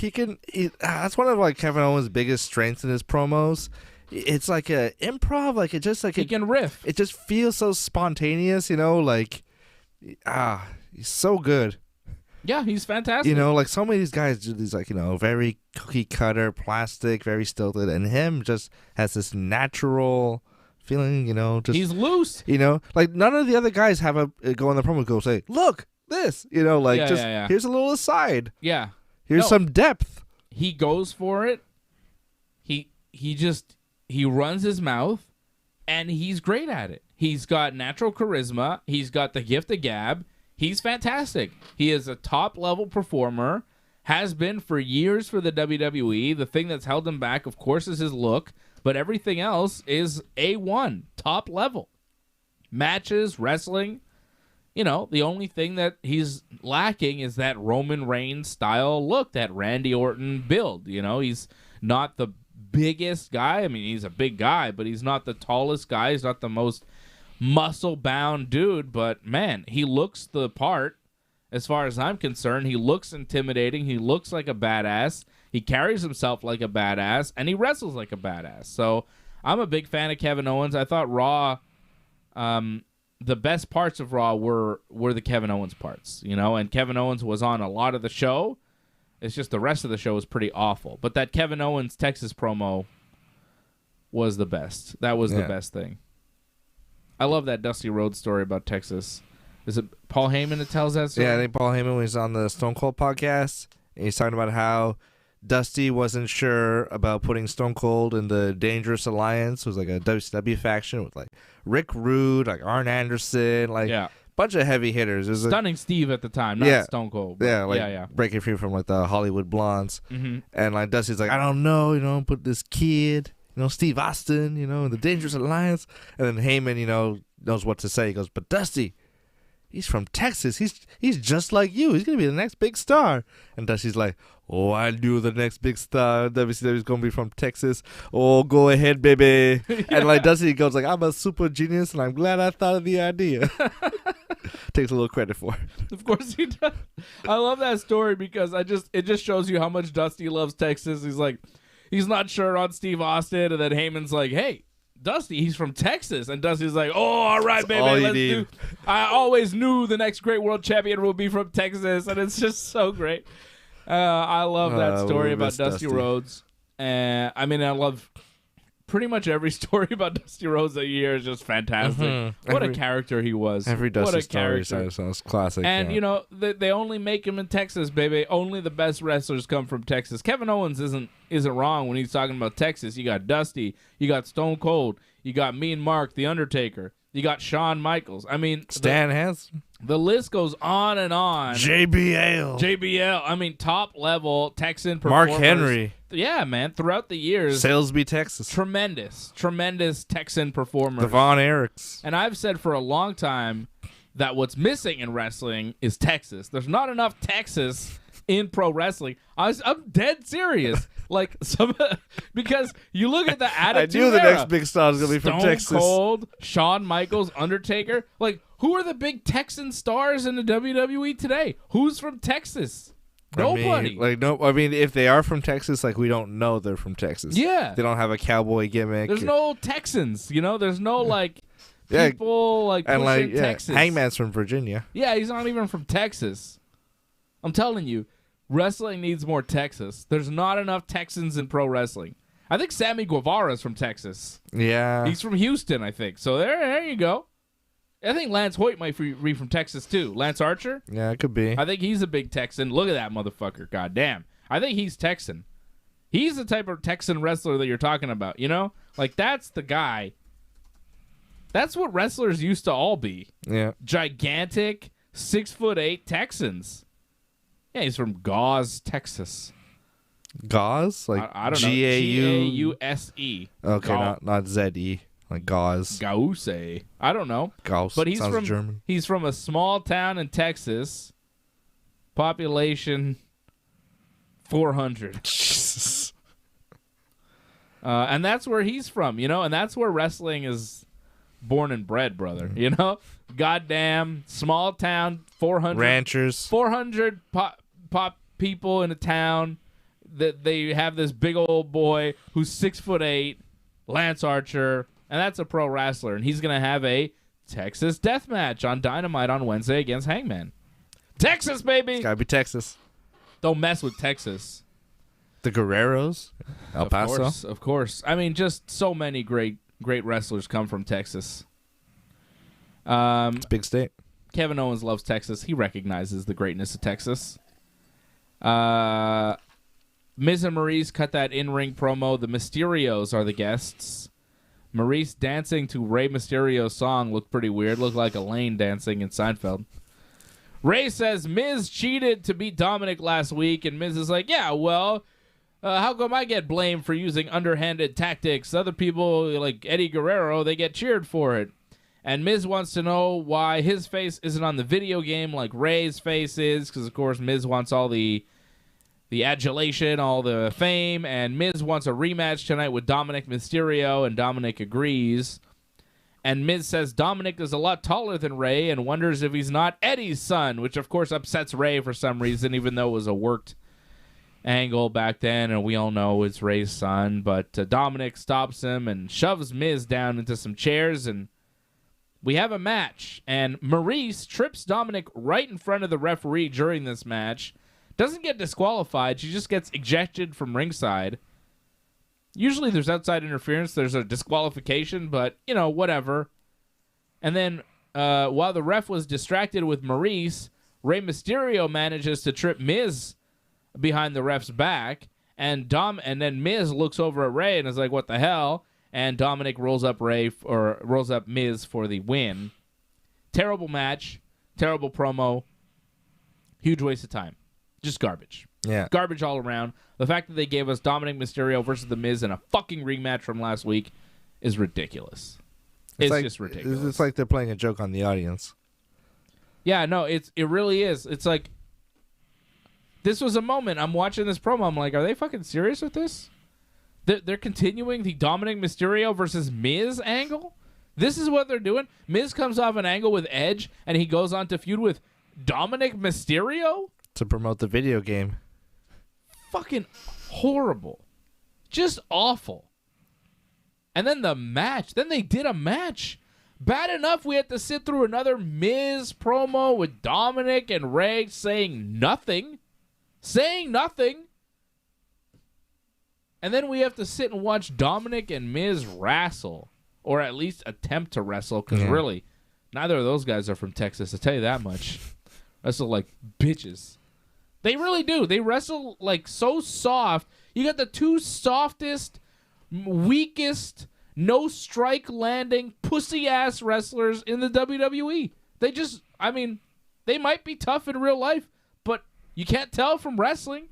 that's one of like Kevin Owens' biggest strengths in his promos. It's like a improv. Like he can riff. It just feels so spontaneous. Like he's so good. Yeah, he's fantastic. Like so many of these guys do these like, very cookie cutter, plastic, very stilted, and him just has this natural feeling, just he's loose. Like none of the other guys have go on the promo go say, look, this, here's a little aside. Yeah. Here's some depth. He goes for it. He runs his mouth and he's great at it. He's got natural charisma. He's got the gift of gab. He's fantastic. He is a top-level performer, has been for years for the WWE. The thing that's held him back, of course, is his look, but everything else is A1, top level. Matches, wrestling, the only thing that he's lacking is that Roman Reigns style look, that Randy Orton build. He's not the biggest guy. I mean, he's a big guy, but he's not the tallest guy. He's not the most muscle-bound dude, but man, he looks the part. As far as I'm concerned, he looks intimidating. He looks like a badass. He carries himself like a badass, and he wrestles like a badass. So I'm a big fan of Kevin Owens. I thought Raw, the best parts of Raw were the Kevin Owens parts, and Kevin Owens was on a lot of the show. It's just the rest of the show was pretty awful. But that Kevin Owens Texas promo was the best. That was the best thing. I love that Dusty Rhodes story about Texas. Is it Paul Heyman that tells that story? Yeah, I think Paul Heyman was on the Stone Cold podcast, and he's talking about how Dusty wasn't sure about putting Stone Cold in the Dangerous Alliance. It was like a WCW faction with like Rick Rude, like Arn Anderson, like bunch of heavy hitters. Stunning Steve at the time, not Stone Cold. Breaking free from like the Hollywood Blondes. Mm-hmm. And like Dusty's like, I don't know, put this kid, Steve Austin, in the Dangerous Alliance. And then Heyman, knows what to say. He goes, but Dusty, he's from Texas. He's just like you. He's going to be the next big star. And Dusty's like, oh, I knew the next big star. WCW is going to be from Texas. Oh, go ahead, baby. And like Dusty goes like, I'm a super genius, and I'm glad I thought of the idea. Takes a little credit for it. Of course he does. I love that story because it just shows you how much Dusty loves Texas. He's like, he's not sure on Steve Austin, and then Heyman's like, hey, Dusty, he's from Texas. And Dusty's like, oh, all right, baby, let's do. I always knew the next great world champion would be from Texas, and it's just so great. I love that story about Dusty Rhodes. I love pretty much every story about Dusty Rhodes that you hear is just fantastic. Mm-hmm. What a character he was. Every Dusty story sounds classic. And, they only make him in Texas, baby. Only the best wrestlers come from Texas. Kevin Owens isn't wrong when he's talking about Texas. You got Dusty. You got Stone Cold. You got Mean Mark, The Undertaker. You got Shawn Michaels. I mean, Stan Hansen. The list goes on and on. JBL. Top level Texan performers. Mark Henry. Yeah, man. Throughout the years. Salesby, Texas. Tremendous Texan performers. Devon Eriks. And I've said for a long time that what's missing in wrestling is Texas. There's not enough Texas in pro wrestling. I'm dead serious. Because you look at the attitude. I knew the next big star was going to be from Texas. Stone Cold, Shawn Michaels, Undertaker. Who are the big Texan stars in the WWE today? Who's from Texas? Nobody. If they are from Texas, we don't know they're from Texas. Yeah. They don't have a cowboy gimmick. There's no Texans, there's no people pushing Texas. Hangman's from Virginia. Yeah, he's not even from Texas. I'm telling you, wrestling needs more Texas. There's not enough Texans in pro wrestling. I think Sammy Guevara's from Texas. Yeah. He's from Houston, I think. So there you go. I think Lance Hoyt might be from Texas, too. Lance Archer? Yeah, it could be. I think he's a big Texan. Look at that motherfucker. Goddamn. I think he's Texan. He's the type of Texan wrestler that you're talking about, That's the guy. That's what wrestlers used to all be. Yeah. Gigantic, 6'8" Texans. Yeah, he's from Gause, Texas. Gause? I don't know. G-A-U? G-A-U-S-E. Okay, not Z-E. Like gauze. Gause. I don't know. Gauss. But Sounds German. he's from a small town in Texas. Population 400. Jesus. And that's where he's from, you know? And that's where wrestling is born and bred, brother. You know? Goddamn small town, 400 ranchers. 400 pop people in a town that they have this big old boy who's 6'8", Lance Archer, and that's a pro wrestler, and he's going to have a Texas death match on Dynamite on Wednesday against Hangman. Texas, baby! It's gotta be Texas. Don't mess with Texas. The Guerreros? El Paso? Of course. I mean, just so many great wrestlers come from Texas. It's a big state. Kevin Owens loves Texas. He recognizes the greatness of Texas. Miz and Maurice cut that in-ring promo. The Mysterios are the guests. Maurice dancing to Rey Mysterio's song looked pretty weird. Looked like Elaine dancing in Seinfeld. Rey says Miz cheated to beat Dominic last week, and Miz is like, yeah, well, how come I get blamed for using underhanded tactics? Other people, like Eddie Guerrero, they get cheered for it. And Miz wants to know why his face isn't on the video game like Rey's face is, because, of course, Miz wants all the adulation, all the fame, and Miz wants a rematch tonight with Dominic Mysterio, and Dominic agrees. And Miz says Dominic is a lot taller than Rey and wonders if he's not Eddie's son, which, of course, upsets Rey for some reason, even though it was a worked angle back then, and we all know it's Rey's son. But Dominic stops him and shoves Miz down into some chairs, and we have a match. And Maurice trips Dominic right in front of the referee during this match. Doesn't get disqualified. She just gets ejected from ringside. Usually there's outside interference. There's a disqualification, but, you know, whatever. And then while the ref was distracted with Maurice, Rey Mysterio manages to trip Miz behind the ref's back. And then Miz looks over at Rey and is like, what the hell? And Dominic rolls up Miz for the win. Terrible match. Terrible promo. Huge waste of time. Just garbage. Yeah. Garbage all around. The fact that they gave us Dominic Mysterio versus The Miz in a fucking rematch from last week is ridiculous. It's just ridiculous. It's like they're playing a joke on the audience. Yeah, no, it really is. It's like, this was a moment. I'm watching this promo. I'm like, are they fucking serious with this? They're continuing the Dominic Mysterio versus Miz angle? This is what they're doing? Miz comes off an angle with Edge, and he goes on to feud with Dominic Mysterio? To promote the video game. Fucking horrible. Just awful. And then the match. Then they did a match. Bad enough we had to sit through another Miz promo with Dominic and Rey saying nothing. Saying nothing. And then we have to sit and watch Dominic and Miz wrestle. Or at least attempt to wrestle. Because really, neither of those guys are from Texas. I'll tell you that much. Wrestle like bitches. They really do. They wrestle like so soft. You got the two softest, weakest, no strike landing, pussy ass wrestlers in the WWE. They just, I mean, they might be tough in real life, but you can't tell from wrestling.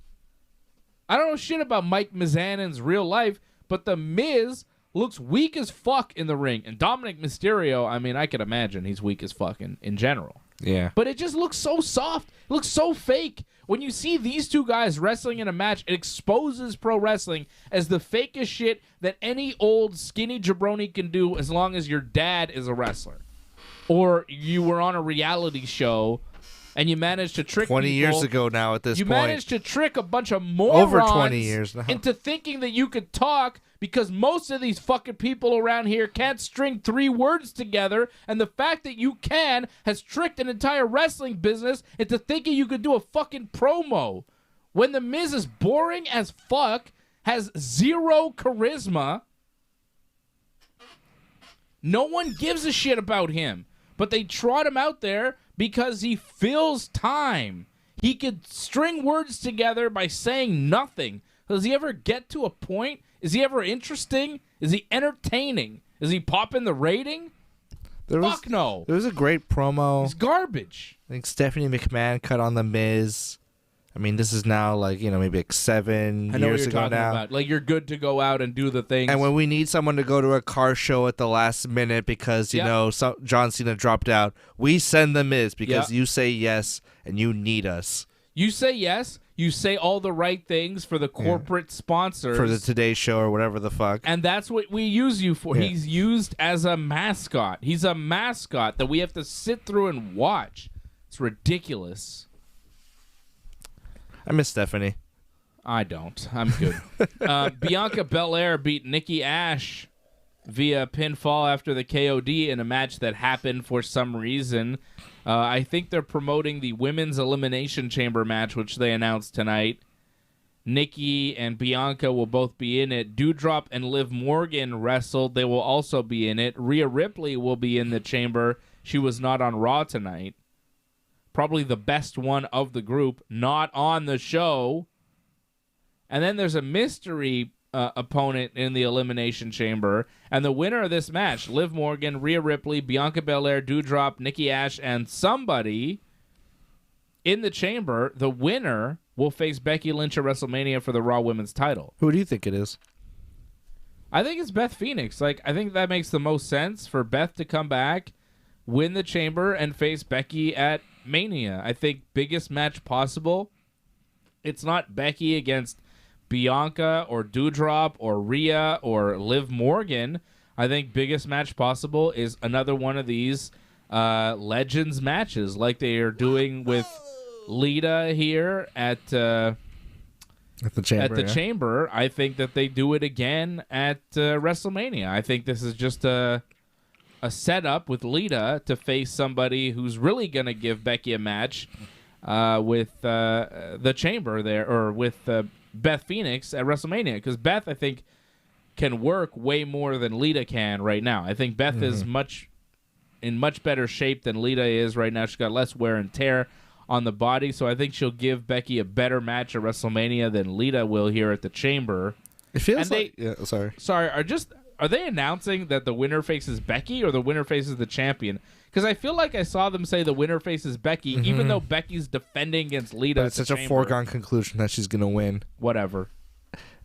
I don't know shit about Mike Mizanin's real life, but the Miz looks weak as fuck in the ring. And Dominic Mysterio, I mean, I could imagine he's weak as fuck in general. Yeah. But it just looks so soft. It looks so fake. When you see these two guys wrestling in a match, it exposes pro wrestling as the fakest shit that any old skinny jabroni can do as long as your dad is a wrestler. Or you were on a reality show and you managed to trick 20 people. years ago now at this point. You managed to trick a bunch of morons over 20 years now. into thinking that you could talk because most of these fucking people around here can't string 3 words together, and the fact that you can has tricked an entire wrestling business into thinking you could do a fucking promo. When The Miz is boring as fuck, has zero charisma, no one gives a shit about him. But they trot him out there because he fills time. He could string words together by saying nothing. Does he ever get to a point? Is he ever interesting? Is he entertaining? Is he popping the rating? Fuck no. There was a great promo. He's garbage. I think Stephanie McMahon cut on The Miz I mean, this is now like, maybe like 7 I know what years you're ago talking now. about. Like, you're good to go out and do the things. And when we need someone to go to a car show at the last minute because, John Cena dropped out, we send the Miz because you say yes and you need us. You say yes. You say all the right things for the corporate sponsors. For the Today Show or whatever the fuck. And that's what we use you for. Yeah. He's used as a mascot. He's a mascot that we have to sit through and watch. It's ridiculous. I miss Stephanie. I don't. I'm good. Bianca Belair beat Nikki Ash via pinfall after the KOD in a match that happened for some reason. I think they're promoting the Women's Elimination Chamber match, which they announced tonight. Nikki and Bianca will both be in it. Doudrop and Liv Morgan wrestled. They will also be in it. Rhea Ripley will be in the chamber. She was not on Raw tonight. Probably the best one of the group, not on the show. And then there's a mystery opponent in the Elimination Chamber. And the winner of this match, Liv Morgan, Rhea Ripley, Bianca Belair, Doudrop, Nikki Ash, and somebody in the chamber, the winner will face Becky Lynch at WrestleMania for the Raw Women's title. Who do you think it is? I think it's Beth Phoenix. I think that makes the most sense for Beth to come back, win the chamber, and face Becky at Mania. I think biggest match possible. It's not Becky against Bianca or Doudrop or Rhea or Liv Morgan. I think biggest match possible is another one of these Legends matches like they are doing with Lita here at the chamber. I think that they do it again at WrestleMania. I think this is just a setup with Lita to face somebody who's really going to give Becky a match with the chamber there, or with Beth Phoenix at WrestleMania, because Beth, I think, can work way more than Lita can right now. I think Beth is in much better shape than Lita is right now. She's got less wear and tear on the body, so I think she'll give Becky a better match at WrestleMania than Lita will here at the chamber. It feels Sorry, are they announcing that the winner faces Becky or the winner faces the champion? Because I feel like I saw them say the winner faces Becky, even though Becky's defending against Lita. But it's such a foregone conclusion that she's going to win. Whatever.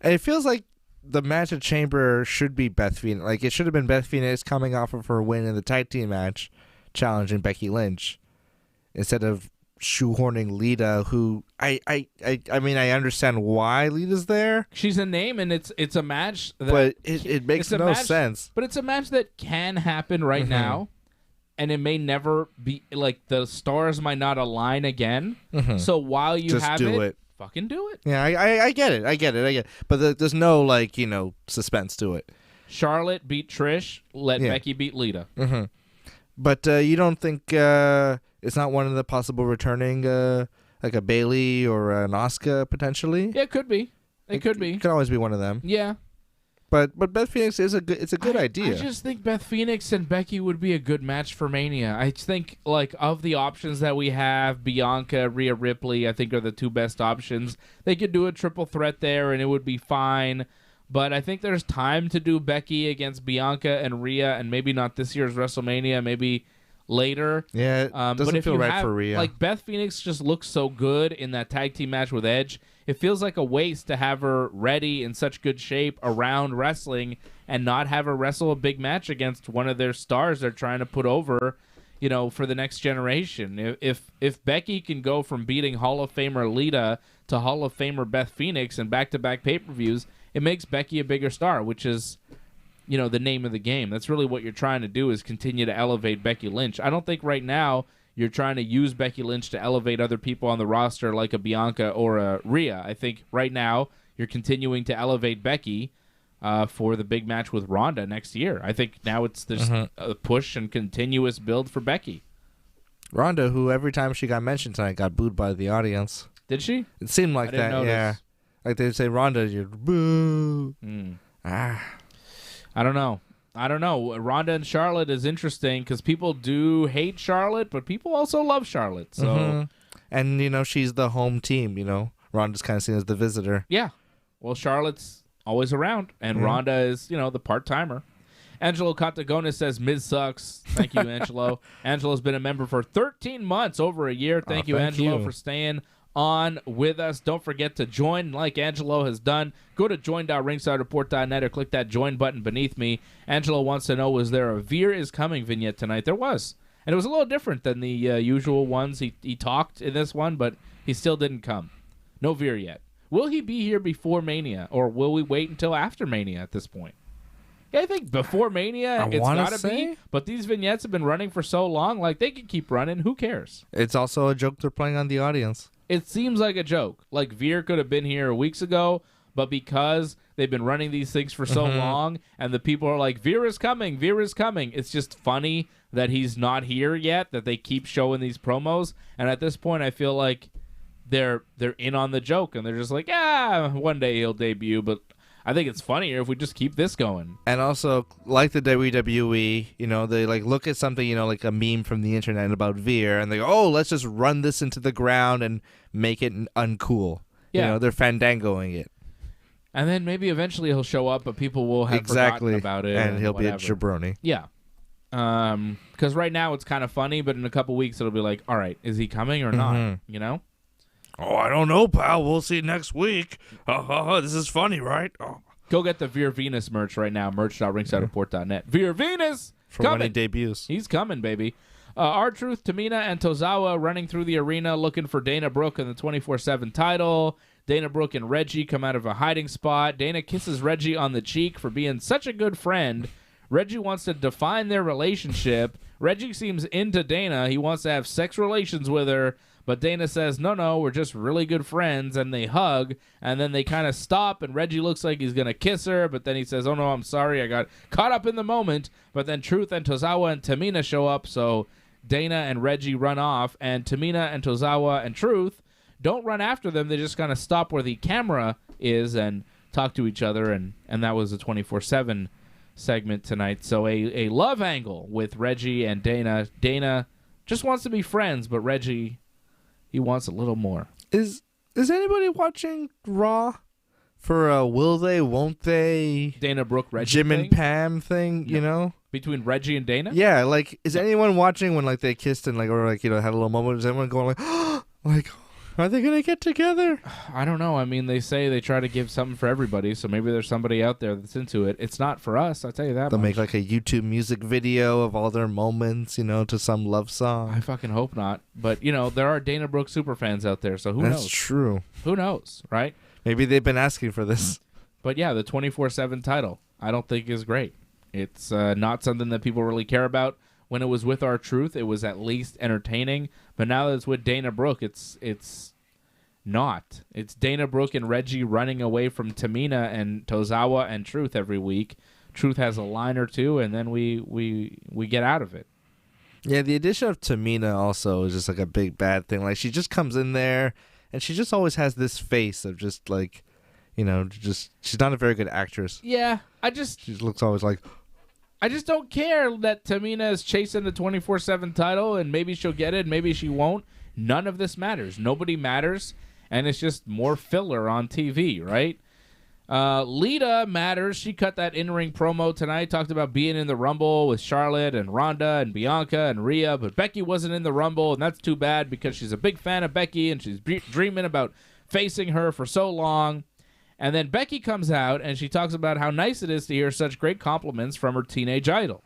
And it feels like the match at Chamber should be Beth Phoenix. Like, it should have been Beth Phoenix coming off of her win in the tag team match, challenging Becky Lynch, instead of shoehorning Lita, who I mean, I understand why Lita's there. She's a name, and it's a match that, but it makes no sense. But it's a match that can happen right now, and it may never be, like, the stars might not align again. So while you just have do it, fucking do it. Yeah, I get it. But there's no, like, suspense to it. Charlotte beat Trish, let Becky beat Lita. But you don't think it's not one of the possible returning, like a Bayley or an Asuka potentially? Yeah, it could be. It could be. It could always be one of them. Yeah. But Beth Phoenix is a good idea. I just think Beth Phoenix and Becky would be a good match for Mania. I think, like, of the options that we have, Bianca, Rhea Ripley, I think are the two best options. They could do a triple threat there, and it would be fine. But I think there's time to do Becky against Bianca and Rhea, and maybe not this year's WrestleMania, maybe later. Yeah, it doesn't feel right for Rhea. Like, Beth Phoenix just looks so good in that tag team match with Edge. It feels like a waste to have her ready in such good shape around wrestling and not have her wrestle a big match against one of their stars they're trying to put over, for the next generation. If Becky can go from beating Hall of Famer Lita to Hall of Famer Beth Phoenix in back-to-back pay-per-views, it makes Becky a bigger star, which is, the name of the game. That's really what you're trying to do, is continue to elevate Becky Lynch. I don't think right now you're trying to use Becky Lynch to elevate other people on the roster like a Bianca or a Rhea. I think right now you're continuing to elevate Becky for the big match with Ronda next year. I think now it's just a push and continuous build for Becky. Ronda, who every time she got mentioned tonight got booed by the audience. Did she? It seemed like that, notice. Yeah. Like they'd say, Ronda, you're boo. I don't know. Ronda and Charlotte is interesting because people do hate Charlotte, but people also love Charlotte. So, And, she's the home team, Ronda's kind of seen as the visitor. Yeah. Well, Charlotte's always around, and Ronda is, the part-timer. Angelo Cantagona says, Miz sucks. Thank you, Angelo. Angelo's been a member for 13 months, over a year. Thank you, Angelo, for staying on with us. Don't forget to join like Angelo has done. Go to join.ringsidereport.net or click that join button beneath me. Angelo wants to know, was there a Veer is Coming vignette tonight? There was. And it was a little different than the usual ones. He talked in this one, but he still didn't come. No Veer yet. Will he be here before Mania, or will we wait until after Mania at this point? Yeah, I think before Mania, it's got to be. But these vignettes have been running for so long, like they could keep running. Who cares? It's also a joke they're playing on the audience. It seems like a joke. Like Veer could have been here weeks ago, but because they've been running these things for so long, and the people are like, Veer is coming, Veer is coming. It's just funny that he's not here yet, that they keep showing these promos. And at this point, I feel like they're in on the joke, and they're just like, yeah, one day he'll debut, but I think it's funnier if we just keep this going. And also, like the WWE, they like look at something, like a meme from the internet about Veer, and they go, oh, let's just run this into the ground and make it uncool. Yeah. They're fandangoing it. And then maybe eventually he'll show up, but people will have forgotten about it. And he'll whatever. be a jabroni. Yeah. Because right now it's kind of funny, but in a couple weeks it'll be like, all right, is he coming or not? Oh, I don't know, pal. We'll see next week. This is funny, right? Oh. Go get the Veer Venus merch right now. Merch.ringsidereport.net. Veer Venus! For when he debuts. He's coming, baby. R-Truth, Tamina, and Tozawa running through the arena looking for Dana Brooke in the 24/7 title. Dana Brooke and Reggie come out of a hiding spot. Dana kisses Reggie on the cheek for being such a good friend. Reggie wants to define their relationship. Reggie seems into Dana. He wants to have sex relations with her. But Dana says, no, we're just really good friends, and they hug, and then they kind of stop, and Reggie looks like he's going to kiss her, but then he says, oh, no, I'm sorry, I got caught up in the moment. But then Truth and Tozawa and Tamina show up, so Dana and Reggie run off, and Tamina and Tozawa and Truth don't run after them. They just kind of stop where the camera is and talk to each other, and that was a 24/7 segment tonight. So a love angle with Reggie and Dana. Dana just wants to be friends, but Reggie... he wants a little more. Is anybody watching Raw for a will they, won't they? Dana Brooke, Reggie Jim thing? and Pam thing, Between Reggie and Dana? Yeah, like, is anyone watching when, like, they kissed and, like, or, like, had a little moment? Is anyone going, like, are they going to get together? I don't know. I mean, they say they try to give something for everybody, so maybe there's somebody out there that's into it. It's not for us, I'll tell you that They'll much. make, like, a YouTube music video of all their moments, to some love song. I fucking hope not. But, there are Dana Brooke superfans out there, so who knows? That's true. Who knows, right? Maybe they've been asking for this. But, yeah, the 24/7 title, I don't think is great. It's not something that people really care about. When it was with R-Truth, it was at least entertaining. But now that it's with Dana Brooke, it's not. It's Dana Brooke and Reggie running away from Tamina and Tozawa and Truth every week. Truth has a line or two, and then we get out of it. Yeah, the addition of Tamina also is just like a big bad thing. Like, she just comes in there, and she just always has this face of just like, just she's not a very good actress. Yeah, she looks always like. I just don't care that Tamina is chasing the 24/7 title, and maybe she'll get it, maybe she won't. None of this matters. Nobody matters, and it's just more filler on TV, right? Lita matters. She cut that in-ring promo tonight, talked about being in the Rumble with Charlotte and Ronda and Bianca and Rhea, but Becky wasn't in the Rumble, and that's too bad because she's a big fan of Becky, and she's dreaming about facing her for so long. And then Becky comes out, and she talks about how nice it is to hear such great compliments from her teenage idol.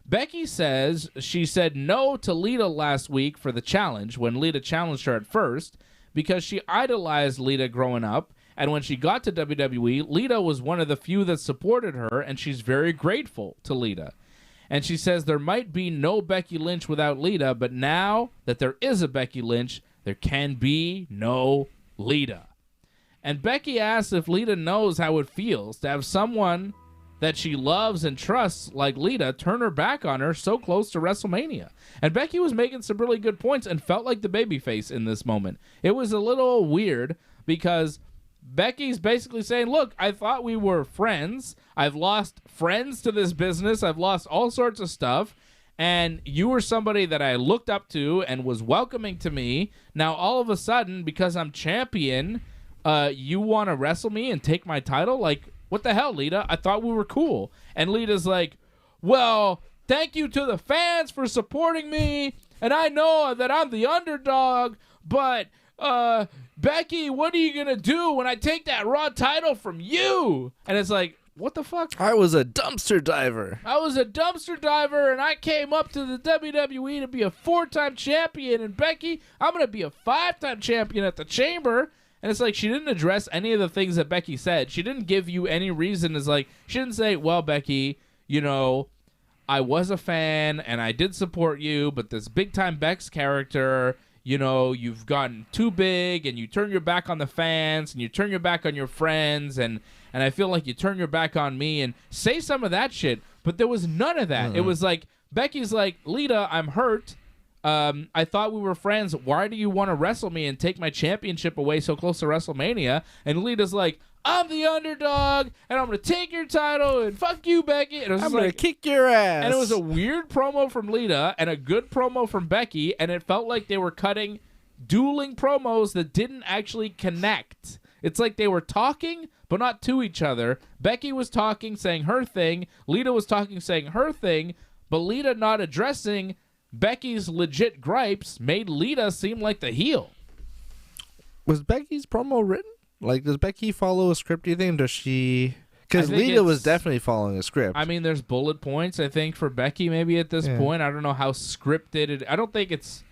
Becky says she said no to Lita last week for the challenge when Lita challenged her at first because she idolized Lita growing up, and when she got to WWE, Lita was one of the few that supported her, and she's very grateful to Lita. And she says there might be no Becky Lynch without Lita, but now that there is a Becky Lynch, there can be no Lita. And Becky asks if Lita knows how it feels to have someone that she loves and trusts like Lita turn her back on her so close to WrestleMania. And Becky was making some really good points and felt like the babyface in this moment. It was a little weird because Becky's basically saying, look, I thought we were friends. I've lost friends to this business. I've lost all sorts of stuff. And you were somebody that I looked up to and was welcoming to me. Now, all of a sudden, because I'm champion, you want to wrestle me and take my title? Like, what the hell, Lita? I thought we were cool. And Lita's like, well, thank you to the fans for supporting me. And I know that I'm the underdog, but Becky, what are you going to do when I take that Raw title from you? And it's like, what the fuck? I was a dumpster diver. I was a dumpster diver, and I came up to the WWE to be a 4-time champion. And Becky, I'm going to be a 5-time champion at the Chamber. And it's like she didn't address any of the things that Becky said. She didn't give you any reason. It's like she didn't say, well, Becky, you know, I was a fan, and I did support you, but this big-time Bex character, you know, you've gotten too big, and you turn your back on the fans, and you turn your back on your friends, and I feel like you turn your back on me, and say some of that shit. But there was none of that. It was like, Becky's like, Lita, I'm hurt. I thought we were friends. Why do you want to wrestle me and take my championship away so close to WrestleMania? And Lita's like, I'm the underdog, and I'm going to take your title, and fuck you, Becky. And I'm going to kick your ass. And it was a weird promo from Lita and a good promo from Becky, and it felt like they were cutting dueling promos that didn't actually connect. It's like they were talking, but not to each other. Becky was talking, saying her thing. Lita was talking, saying her thing, but Lita not addressing Becky's legit gripes made Lita seem like the heel. Was Becky's promo written? Like, does Becky follow a script, do you think? Does she... Because Lita was definitely following a script. I mean, there's bullet points, I think, for Becky maybe at this point. I don't know how scripted it... I don't think it's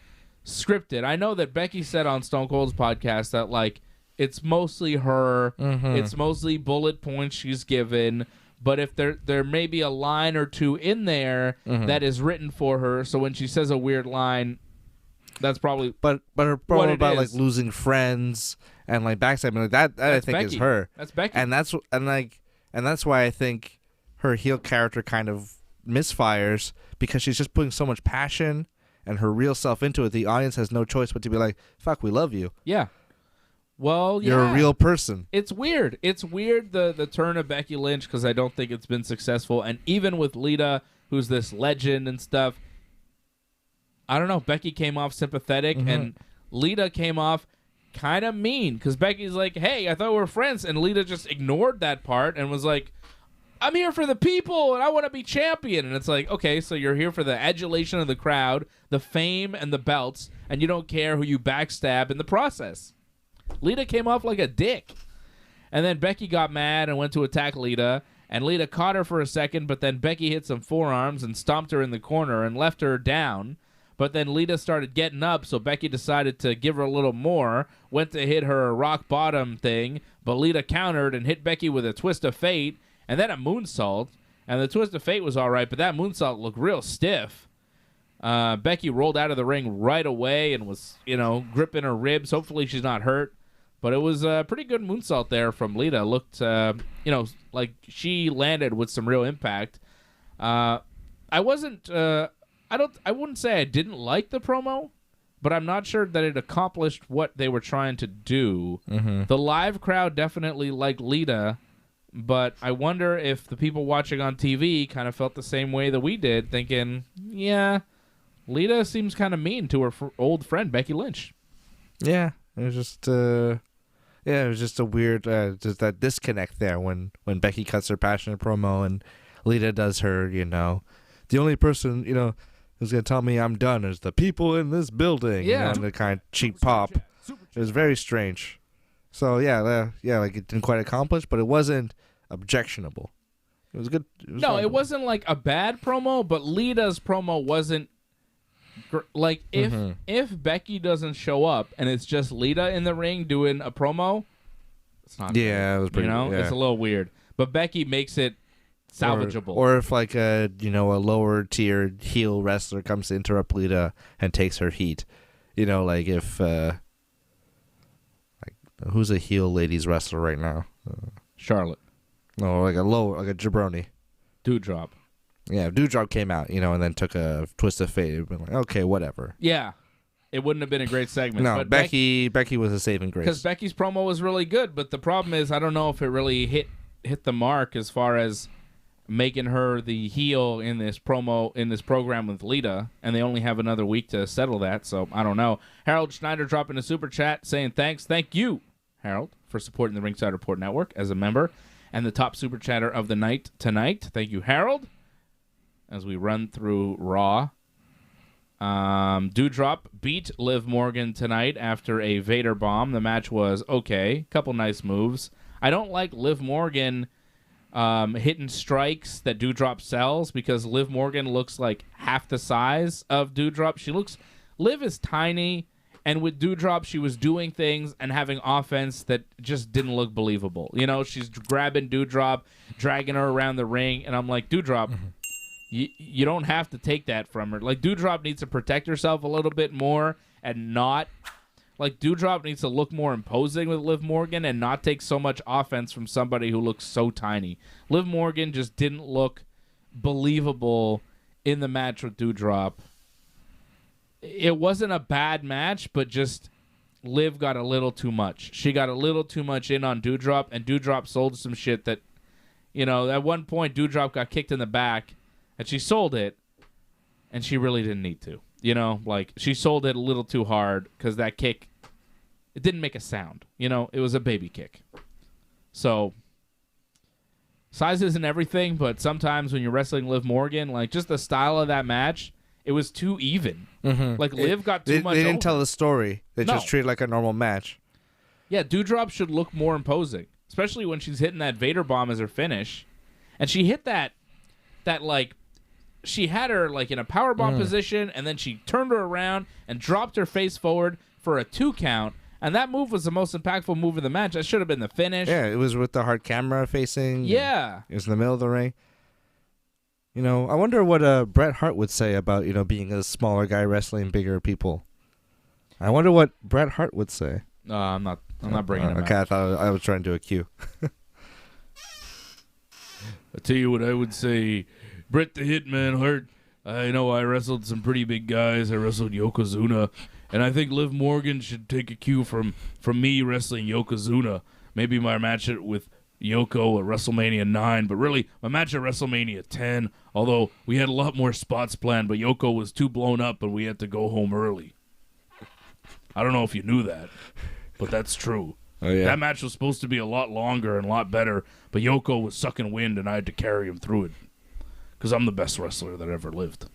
scripted. I know that Becky said on Stone Cold's podcast that, like, it's mostly her. It's mostly bullet points she's given. But if there may be a line or two in there that is written for her, so when she says a weird line, that's probably But her promo about, like, losing friends... And like backstabbing, like that I think Becky. is her. That's Becky. And that's why I think her heel character kind of misfires, because she's just putting so much passion and her real self into it. The audience has no choice but to be like, "Fuck, we love you." Yeah. Well, yeah. You're a real person. It's weird. It's weird the turn of Becky Lynch, because I don't think it's been successful. And even with Lita, who's this legend and stuff, I don't know. Becky came off sympathetic, and Lita came off kind of mean, because Becky's like, hey, I thought we were friends, and Lita just ignored that part and was like, I'm here for the people and I want to be champion. And it's like, okay, so you're here for the adulation of the crowd, the fame and the belts, and you don't care who you backstab in the process. Lita came off like a dick. And then Becky got mad and went to attack Lita, and Lita caught her for a second, but then Becky hit some forearms and stomped her in the corner and left her down. But then Lita started getting up, so Becky decided to give her a little more, went to hit her rock bottom thing, but Lita countered and hit Becky with a twist of fate, and then a moonsault. And the twist of fate was all right, but that moonsault looked real stiff. Becky rolled out of the ring right away and was, gripping her ribs. Hopefully she's not hurt. But it was a pretty good moonsault there from Lita. Looked, like she landed with some real impact. I wouldn't say I didn't like the promo, but I'm not sure that it accomplished what they were trying to do. The live crowd definitely liked Lita, but I wonder if the people watching on TV kind of felt the same way that we did, thinking, yeah, Lita seems kind of mean to her old friend Becky Lynch. Yeah, it was just it was just a weird just that disconnect there when Becky cuts her passionate promo and Lita does her, the only person, who's going to tell me I'm done is the people in this building. Yeah. And the kind of cheap pop. It was very strange. So, like it didn't quite accomplish, but it wasn't objectionable. It was good. It wasn't like a bad promo, but Lita's promo wasn't like if Becky doesn't show up and it's just Lita in the ring doing a promo, it's not it was pretty, it's a little weird. But Becky makes it salvageable. Or if like a lower tier heel wrestler comes to interrupt Lita and takes her heat, like if who's a heel ladies wrestler right now? Charlotte. No, like a jabroni. Doudrop. Yeah, if Doudrop came out, and then took a twist of fate, it'd been like, okay, whatever. Yeah. It wouldn't have been a great segment. No, but Becky was a saving grace. Because Becky's promo was really good, but the problem is I don't know if it really hit the mark as far as making her the heel in this program with Lita, and they only have another week to settle that, so I don't know. Harold Schneider dropping a super chat saying thanks. Thank you, Harold, for supporting the Ringside Report Network as a member and the top super chatter of the night tonight. Thank you, Harold. As we run through Raw. Doudrop beat Liv Morgan tonight after a Vader bomb. The match was okay. Couple nice moves. I don't like Liv Morgan hitting strikes that Doudrop sells because Liv Morgan looks like half the size of Doudrop. Liv is tiny, and with Doudrop, she was doing things and having offense that just didn't look believable. You know, she's grabbing Doudrop, dragging her around the ring, and I'm like, Doudrop, you don't have to take that from her. Like, Doudrop needs to protect herself a little bit more and not... Like, Doudrop needs to look more imposing with Liv Morgan and not take so much offense from somebody who looks so tiny. Liv Morgan just didn't look believable in the match with Doudrop. It wasn't a bad match, but just Liv got a little too much. She got a little too much in on Doudrop, and Doudrop sold some shit that, you know, at one point Doudrop got kicked in the back, and she sold it, and she really didn't need to. You know, like, she sold it a little too hard because that kick, it didn't make a sound. You know, it was a baby kick. So, size isn't everything, but sometimes when you're wrestling Liv Morgan, like, just the style of that match, it was too even. Mm-hmm. Like, Liv got too much They didn't over. tell the story. They just treat it like a normal match. Yeah, Doudrop should look more imposing, especially when she's hitting that Vader bomb as her finish. And she hit that like, she had her like in a powerbomb position, and then she turned her around and dropped her face forward for a 2 count. And that move was the most impactful move of the match. That should have been the finish. Yeah, it was with the hard camera facing. Yeah. It was in the middle of the ring. You know, I wonder what Bret Hart would say about, you know, being a smaller guy wrestling bigger people. I wonder what Bret Hart would say. No, I'm not bringing him okay, out. I thought I was trying to do a cue. I'll tell you what I would say. Bret the Hitman Hart. I know I wrestled some pretty big guys. I wrestled Yokozuna. And I think Liv Morgan should take a cue from me wrestling Yokozuna. Maybe my match with Yoko at WrestleMania 9, but really my match at WrestleMania 10, although we had a lot more spots planned, but Yoko was too blown up and we had to go home early. I don't know if you knew that, but that's true. Oh, yeah. That match was supposed to be a lot longer and a lot better, but Yoko was sucking wind and I had to carry him through it because I'm the best wrestler that ever lived.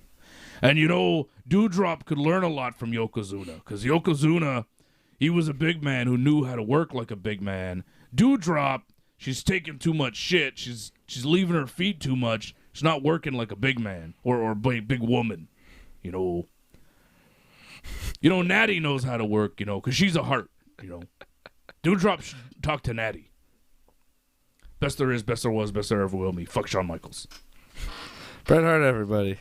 And, you know, Doudrop could learn a lot from Yokozuna because Yokozuna, he was a big man who knew how to work like a big man. Doudrop, she's taking too much shit. She's leaving her feet too much. She's not working like a big man or a big woman, you know. You know, Natty knows how to work, you know, because she's a heart, you know. Doudrop should talk to Natty. Best there is, best there was, best there ever will be. Fuck Shawn Michaels. Bret Hart, everybody.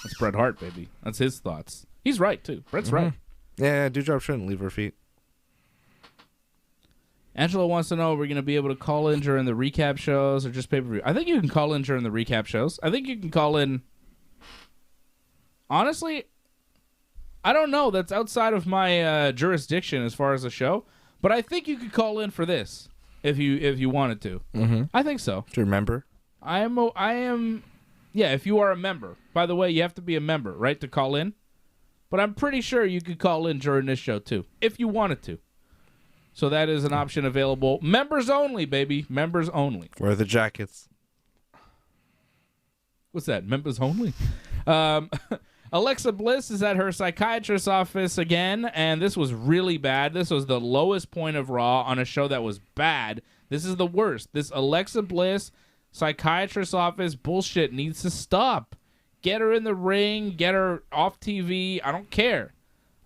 That's Bret Hart, baby. That's his thoughts. He's right, too. Bret's right. Yeah, Doudrop shouldn't leave her feet. Angela wants to know if we're going to be able to call in during the recap shows or just pay-per-view. I think you can call in during the recap shows. I think you can call in... Honestly, I don't know. That's outside of my jurisdiction as far as the show. But I think you could call in for this if you wanted to. Mm-hmm. I think so. Do you remember? I am... Yeah, if you are a member. By the way, you have to be a member, right, to call in? But I'm pretty sure you could call in during this show, too, if you wanted to. So that is an option available. Members only, baby. Members only. Wear the jackets. What's that? Members only? Alexa Bliss is at her psychiatrist's office again, and this was really bad. This was the lowest point of Raw on a show that was bad. This is the worst. This Alexa Bliss psychiatrist's office bullshit needs to stop. Get her in the ring. Get her off TV. I don't care.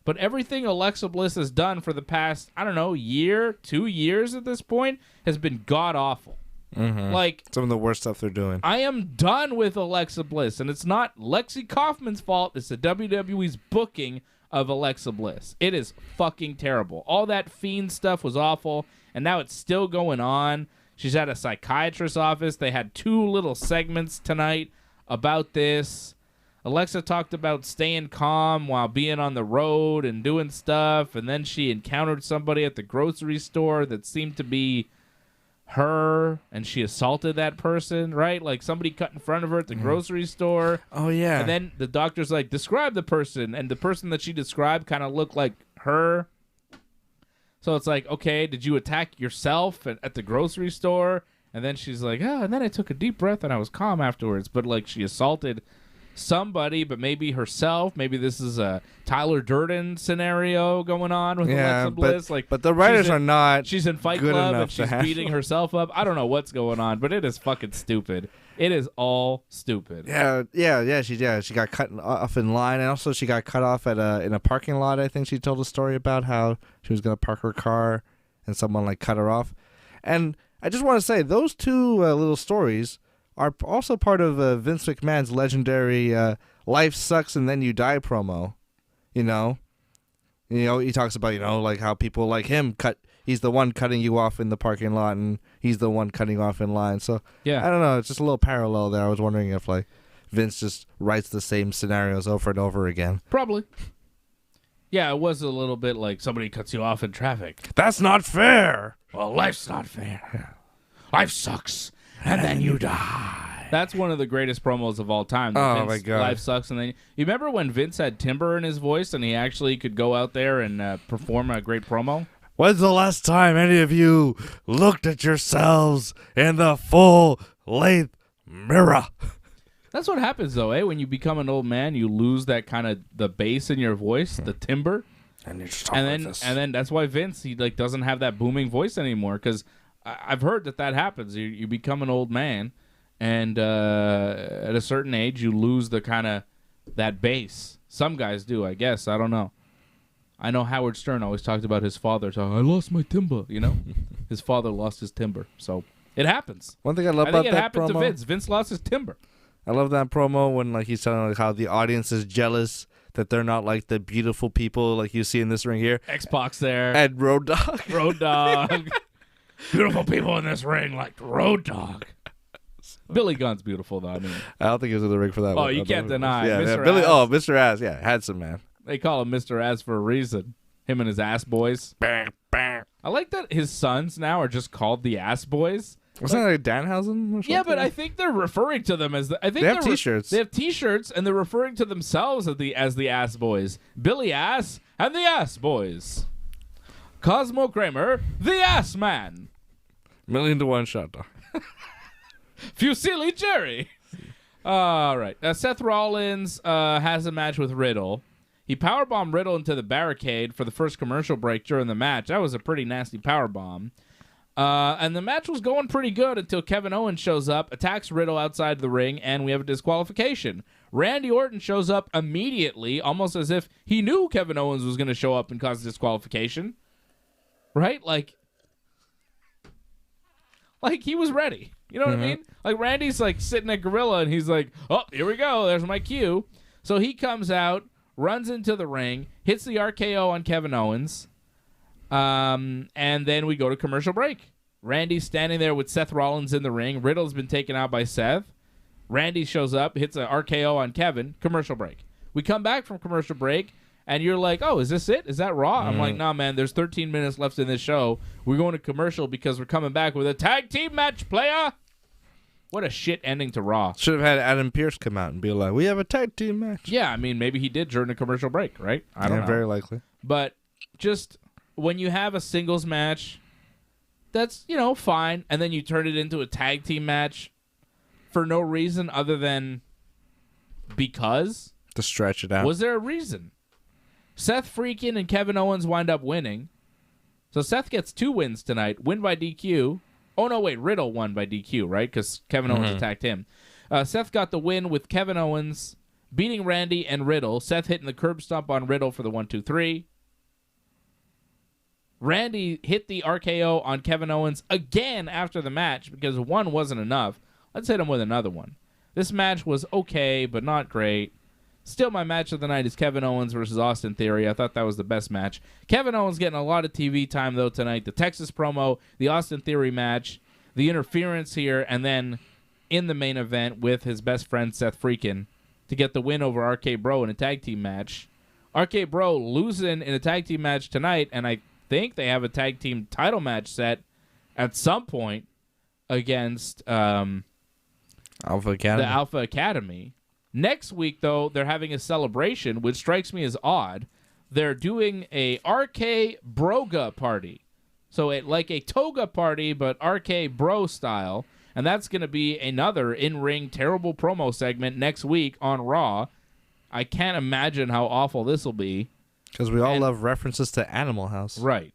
But everything Alexa Bliss has done for the past, I don't know, year, 2 years at this point, has been god-awful. Mm-hmm. Like, some of the worst stuff they're doing. I am done with Alexa Bliss, and it's not Lexi Kaufman's fault. It's the WWE's booking of Alexa Bliss. It is fucking terrible. All that Fiend stuff was awful, and now it's still going on. She's at a psychiatrist's office. They had 2 little segments tonight about this. Alexa talked about staying calm while being on the road and doing stuff, and then she encountered somebody at the grocery store that seemed to be her, and she assaulted that person, right? Like, somebody cut in front of her at the grocery store. Oh, yeah. And then the doctor's like, describe the person, and the person that she described kind of looked like her. So it's like, okay, did you attack yourself at the grocery store? And then she's like, oh, and then I took a deep breath and I was calm afterwards. But, like, she assaulted somebody, but maybe herself. Maybe this is a Tyler Durden scenario going on with Alexa Bliss. But the writers are not. She's in Fight good Club enough and she's to have- beating herself up. I don't know what's going on, but it is fucking stupid. It is all stupid. She got cut off in line, and also she got cut off at in a parking lot. I think she told a story about how she was gonna park her car, and someone like cut her off. And I just want to say those two little stories are also part of Vince McMahon's legendary "Life Sucks and Then You Die" promo. You know, he talks about like how people like him he's the one cutting you off in the parking lot, and he's the one cutting off in line. So yeah, I don't know. It's just a little parallel there. I was wondering if like Vince just writes the same scenarios over and over again. Probably. Yeah, it was a little bit like somebody cuts you off in traffic. That's not fair. Well, life's not fair. Life sucks, and then you die. That's one of the greatest promos of all time. My God. Life sucks, and then you remember when Vince had timbre in his voice, and he actually could go out there and perform a great promo. When's the last time any of you looked at yourselves in the full-length mirror? That's what happens, though, eh? When you become an old man, you lose that kind of the bass in your voice, the timbre. And then that's why Vince, he like doesn't have that booming voice anymore, because I've heard that happens. You become an old man, and at a certain age, you lose the kind of that bass. Some guys do, I guess. I don't know. I know Howard Stern always talked about his father. So I lost my timber, His father lost his timber. So it happens. One thing I love about that promo. I think it happened to Vince. Vince lost his timber. I love that promo when like he's telling like how the audience is jealous that they're not like the beautiful people like you see in this ring here. X-Pac's there. And Road Dogg. Road Dogg. Beautiful people in this ring like Road Dogg. Billy Gunn's beautiful, though. I don't think he was in the ring for that one. Oh, you can't deny. Mr. Billy. Oh, Mr. Ass. Yeah, handsome man. They call him Mr. Ass for a reason. Him and his Ass Boys. I like that his sons now are just called the Ass Boys. Wasn't that like Danhausen or something? Yeah, but I think they're referring to them as they have T-shirts. They have T-shirts, and they're referring to themselves as the Ass Boys. Billy Ass and the Ass Boys. Cosmo Kramer, the Ass Man. 1,000,000 to 1 shot, though. Fusilli Jerry. All right. Seth Rollins has a match with Riddle. He powerbombed Riddle into the barricade for the first commercial break during the match. That was a pretty nasty powerbomb. And the match was going pretty good until Kevin Owens shows up, attacks Riddle outside the ring, and we have a disqualification. Randy Orton shows up immediately, almost as if he knew Kevin Owens was going to show up and cause disqualification. Right? Like he was ready. You know what I mean? Like Randy's like sitting at Gorilla, and he's like, oh, here we go. There's my cue. So he comes out, runs into the ring, hits the RKO on Kevin Owens, and then we go to commercial break. Randy's standing there with Seth Rollins in the ring. Riddle's been taken out by Seth. Randy shows up, hits an RKO on Kevin. Commercial break. We come back from commercial break, and you're like, oh, is this it? Is that Raw? I'm like, nah, man, there's 13 minutes left in this show. We're going to commercial because we're coming back with a tag team match, player. What a shit ending to Raw. Should have had Adam Pearce come out and be like, we have a tag team match. Yeah, I mean, maybe he did during the commercial break, right? I don't know. Very likely. But just when you have a singles match, that's, fine. And then you turn it into a tag team match for no reason other than because. To stretch it out. Was there a reason? Seth Freakin and Kevin Owens wind up winning. So Seth gets 2 wins tonight. Win by DQ. Oh, no, wait. Riddle won by DQ, right? Because Kevin Owens attacked him. Seth got the win with Kevin Owens beating Randy and Riddle. Seth hitting the curb stomp on Riddle for the 1-2-3. Randy hit the RKO on Kevin Owens again after the match because one wasn't enough. Let's hit him with another one. This match was okay, but not great. Still, my match of the night is Kevin Owens versus Austin Theory. I thought that was the best match. Kevin Owens getting a lot of TV time, though, tonight. The Texas promo, the Austin Theory match, the interference here, and then in the main event with his best friend, Seth Freakin, to get the win over RK Bro in a tag team match. RK Bro losing in a tag team match tonight, and I think they have a tag team title match set at some point against Alpha Academy. the Alpha Academy. Next week, though, they're having a celebration, which strikes me as odd. They're doing a RK Broga party. So like a toga party, but RK Bro style. And that's going to be another in-ring terrible promo segment next week on Raw. I can't imagine how awful this will be. Because we all love references to Animal House. Right.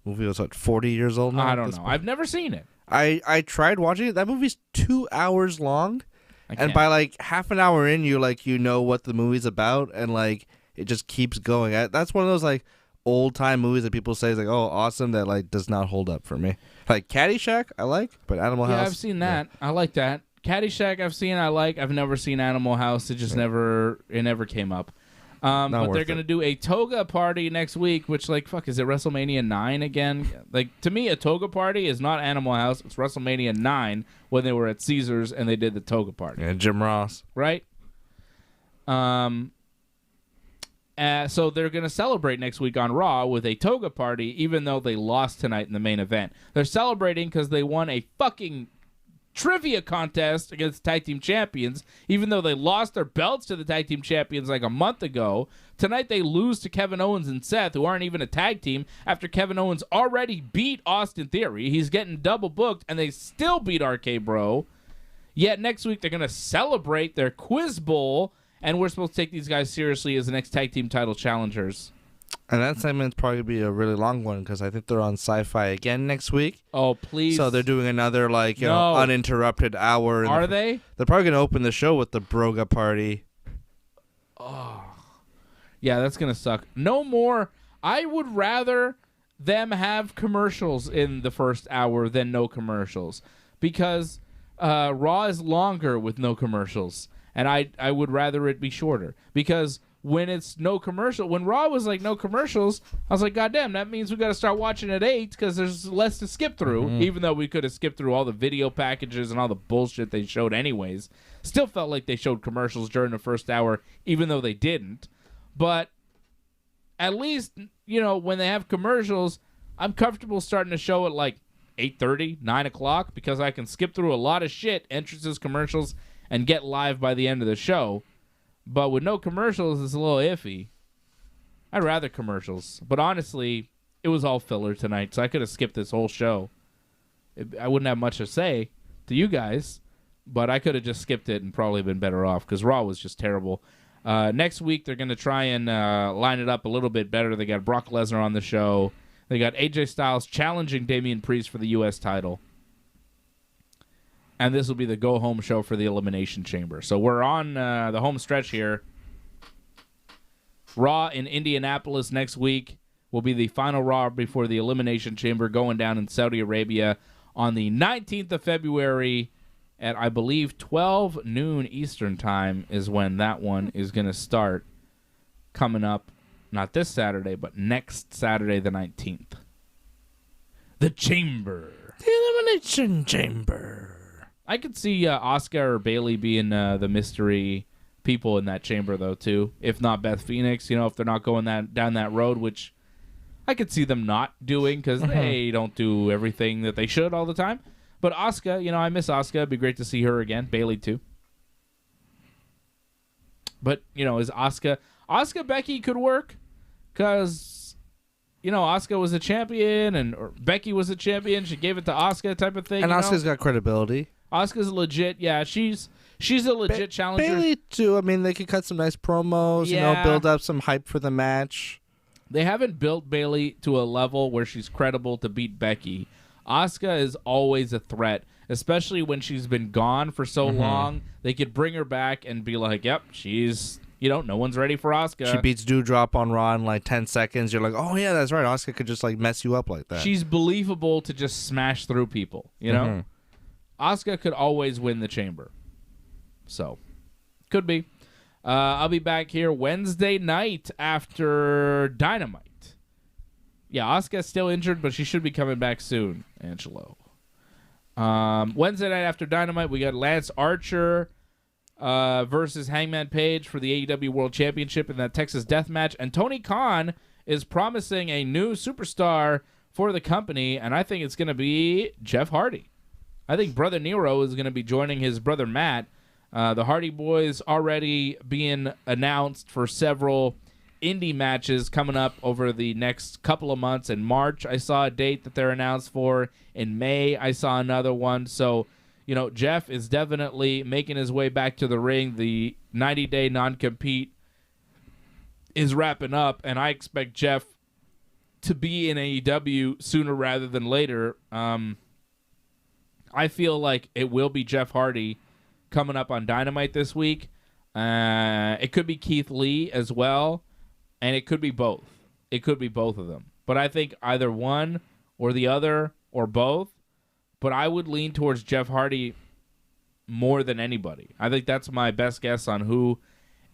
Movie was, 40 years old now? I don't know. I've never seen it. I tried watching it. That movie's 2 hours long. And by, half an hour in, you know what the movie's about. And, it just keeps going. That's one of those, old-time movies that people say is, oh, awesome, that, does not hold up for me. Caddyshack, I like, but Animal House. Yeah, I've seen that. Yeah. I like that. Caddyshack, I've seen, I like. I've never seen Animal House. It just never came up. But they're going to do a toga party next week, which, is it WrestleMania 9 again? To me, a toga party is not Animal House. It's WrestleMania 9 when they were at Caesars and they did the toga party. Yeah, Jim Ross. Right? So they're going to celebrate next week on Raw with a toga party, even though they lost tonight in the main event. They're celebrating because they won a fucking trivia contest against tag team champions, even though they lost their belts to the tag team champions a month ago. Tonight they lose to Kevin Owens and Seth, who aren't even a tag team, after Kevin Owens already beat Austin Theory. He's getting double booked, and they still beat RK Bro. Yet next week they're going to celebrate their Quiz Bowl, and we're supposed to take these guys seriously as the next tag team title challengers. And that segment's probably going to be a really long one because I think they're on Sci-Fi again next week. Oh, please. So they're doing another, uninterrupted hour. Are they? They're probably going to open the show with the Broga party. Oh. Yeah, that's going to suck. No more. I would rather them have commercials in the first hour than no commercials because Raw is longer with no commercials. And I would rather it be shorter because when it's no commercial, when Raw was no commercials, I was like, God damn, that means we got to start watching at 8 because there's less to skip through, even though we could have skipped through all the video packages and all the bullshit they showed anyways. Still felt like they showed commercials during the first hour, even though they didn't. But at least, when they have commercials, I'm comfortable starting to show at 8:30, 9 o'clock because I can skip through a lot of shit, entrances, commercials, and get live by the end of the show. But with no commercials, it's a little iffy. I'd rather commercials. But honestly, it was all filler tonight, so I could have skipped this whole show. I wouldn't have much to say to you guys, but I could have just skipped it and probably been better off because Raw was just terrible. Next week, they're going to try and line it up a little bit better. They got Brock Lesnar on the show. They got AJ Styles challenging Damian Priest for the U.S. title. And this will be the go-home show for the Elimination Chamber. So we're on the home stretch here. Raw in Indianapolis next week will be the final Raw before the Elimination Chamber going down in Saudi Arabia on the 19th of February at, I believe, 12 noon Eastern time is when that one is going to start coming up. Not this Saturday, but next Saturday the 19th. The Chamber. The Elimination Chamber. I could see Asuka or Bayley being the mystery people in that chamber, though, too. If not Beth Phoenix, if they're not going down that road, which I could see them not doing because they don't do everything that they should all the time. But Asuka, I miss Asuka. It'd be great to see her again. Bayley, too. But, is Asuka Becky could work because, Asuka was a champion or Becky was a champion. She gave it to Asuka type of thing. And Asuka's got credibility. Asuka's legit. Yeah, she's a legit challenger. Bayley, too. I mean, they could cut some nice promos, build up some hype for the match. They haven't built Bayley to a level where she's credible to beat Becky. Asuka is always a threat, especially when she's been gone for so long. They could bring her back and be like, yep, she's, no one's ready for Asuka. She beats Doudrop on Raw in 10 seconds. You're like, oh, yeah, that's right. Asuka could just mess you up like that. She's believable to just smash through people, Asuka could always win the chamber. So, could be. I'll be back here Wednesday night after Dynamite. Yeah, Asuka's still injured, but she should be coming back soon, Angelo. Wednesday night after Dynamite, we got Lance Archer versus Hangman Page for the AEW World Championship in that Texas Death Match. And Tony Khan is promising a new superstar for the company, and I think it's going to be Jeff Hardy. I think Brother Nero is going to be joining his brother Matt. The Hardy Boys already being announced for several indie matches coming up over the next couple of months. In March, I saw a date that they're announced for. In May, I saw another one. So, Jeff is definitely making his way back to the ring. The 90-day non-compete is wrapping up, and I expect Jeff to be in AEW sooner rather than later. I feel like it will be Jeff Hardy coming up on Dynamite this week. It could be Keith Lee as well, and it could be both. It could be both of them. But I think either one or the other or both. But I would lean towards Jeff Hardy more than anybody. I think that's my best guess on who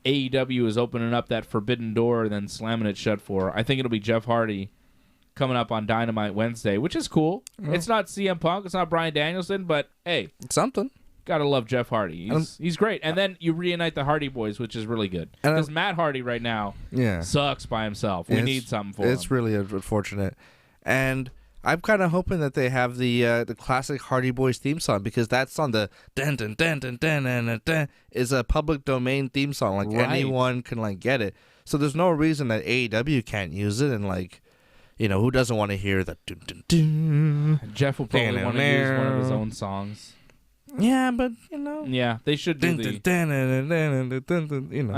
AEW is opening up that forbidden door and then slamming it shut for. I think it'll be Jeff Hardy coming up on Dynamite Wednesday, which is cool. Well, it's not CM Punk, it's not Bryan Danielson, but hey, it's something. Gotta love Jeff Hardy. He's great. And then you reunite the Hardy Boys, which is really good. Because Matt Hardy right now sucks by himself. We need something for him. It's really unfortunate. And I'm kind of hoping that they have the classic Hardy Boys theme song, because that song, the dun dun dun dun dun dun dun, is a public domain theme song. Like anyone can get it. So there's no reason that AEW can't use it. And who doesn't want to hear that? Dun, dun, dun, Jeff will probably want to use one of his own songs. Yeah, but Yeah, they should do I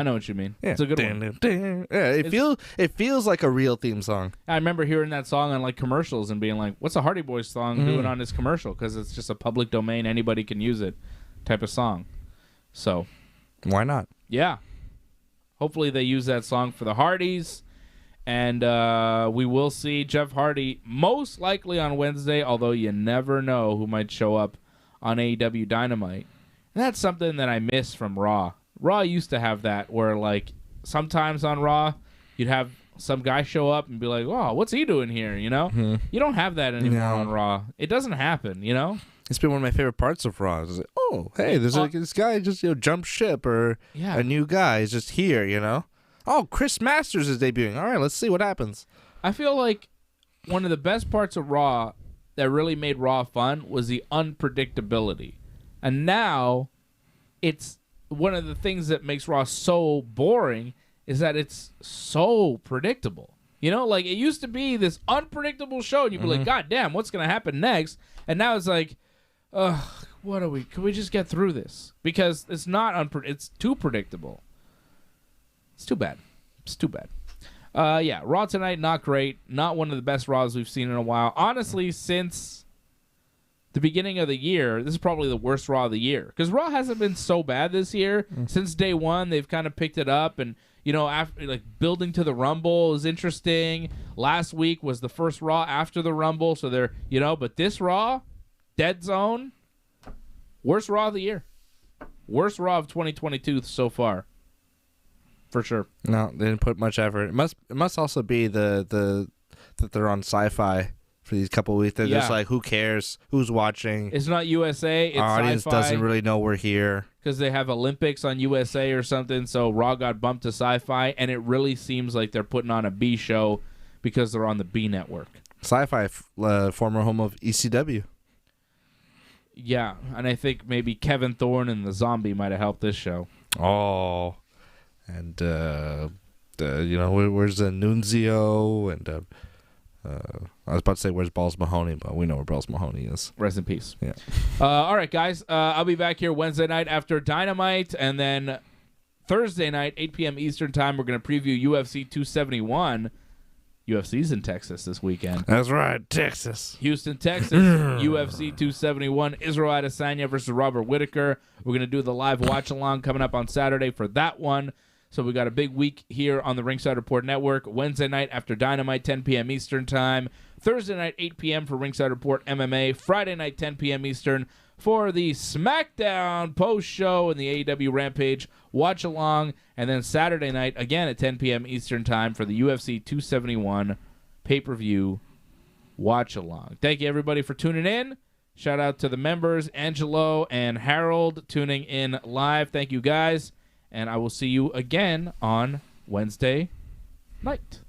know what you mean. Yeah. It's a good one. Yeah, it feels like a real theme song. I remember hearing that song on commercials and being like, "What's a Hardy Boys song doing on this commercial?" Because it's just a public domain, anybody can use it, type of song. So, why not? Yeah. Hopefully they use that song for the Hardys, and we will see Jeff Hardy most likely on Wednesday. Although you never know who might show up on AEW Dynamite. And that's something that I miss from Raw. Raw used to have that where, sometimes on Raw, you'd have some guy show up and be like, "Oh, what's he doing here?" You don't have that anymore on Raw. It doesn't happen, It's been one of my favorite parts of Raw. It's like, oh, hey, there's this guy just jumped ship, or a new guy is just here, Oh, Chris Masters is debuting. All right, let's see what happens. I feel like one of the best parts of Raw that really made Raw fun was the unpredictability. And now, it's one of the things that makes Raw so boring is that it's so predictable. It used to be this unpredictable show, and you'd be like, "God damn, what's going to happen next?" And now it's like, ugh, can we just get through this? Because it's not it's too predictable. It's too bad. Raw tonight, not great. Not one of the best Raws we've seen in a while. Honestly, since the beginning of the year, this is probably the worst Raw of the year. Because Raw hasn't been so bad this year. Since day one, they've kind of picked it up. And, after building to the Rumble is interesting. Last week was the first Raw after the Rumble. So they're, but this Raw, dead zone, worst Raw of the year. Worst Raw of 2022 so far. For sure. No, they didn't put much effort. It must also be that they're on Sci-Fi for these couple of weeks. They're just like, who cares? Who's watching? It's not USA. It's our audience Sci-Fi. Doesn't really know we're here because they have Olympics on USA or something. So Raw got bumped to Sci-Fi, and it really seems like they're putting on a B show because they're on the B network. Sci-Fi, former home of ECW. Yeah, and I think maybe Kevin Thorne and the Zombie might have helped this show. Oh. And where's the Nunzio? And I was about to say where's Balls Mahoney, but we know where Balls Mahoney is. Rest in peace. Yeah. All right, guys. I'll be back here Wednesday night after Dynamite, and then Thursday night, 8 p.m. Eastern time. We're going to preview UFC 271. UFC's in Texas this weekend. That's right, Texas. Houston, Texas. UFC 271. Israel Adesanya versus Robert Whittaker. We're going to do the live watch-along coming up on Saturday for that one. So we got a big week here on the Ringside Report Network. Wednesday night after Dynamite, 10 p.m. Eastern time. Thursday night, 8 p.m. for Ringside Report MMA. Friday night, 10 p.m. Eastern for the Smackdown post-show and the AEW Rampage watch-along. And then Saturday night, again at 10 p.m. Eastern time for the UFC 271 pay-per-view watch-along. Thank you, everybody, for tuning in. Shout out to the members, Angelo and Harold, tuning in live. Thank you, guys. And I will see you again on Wednesday night.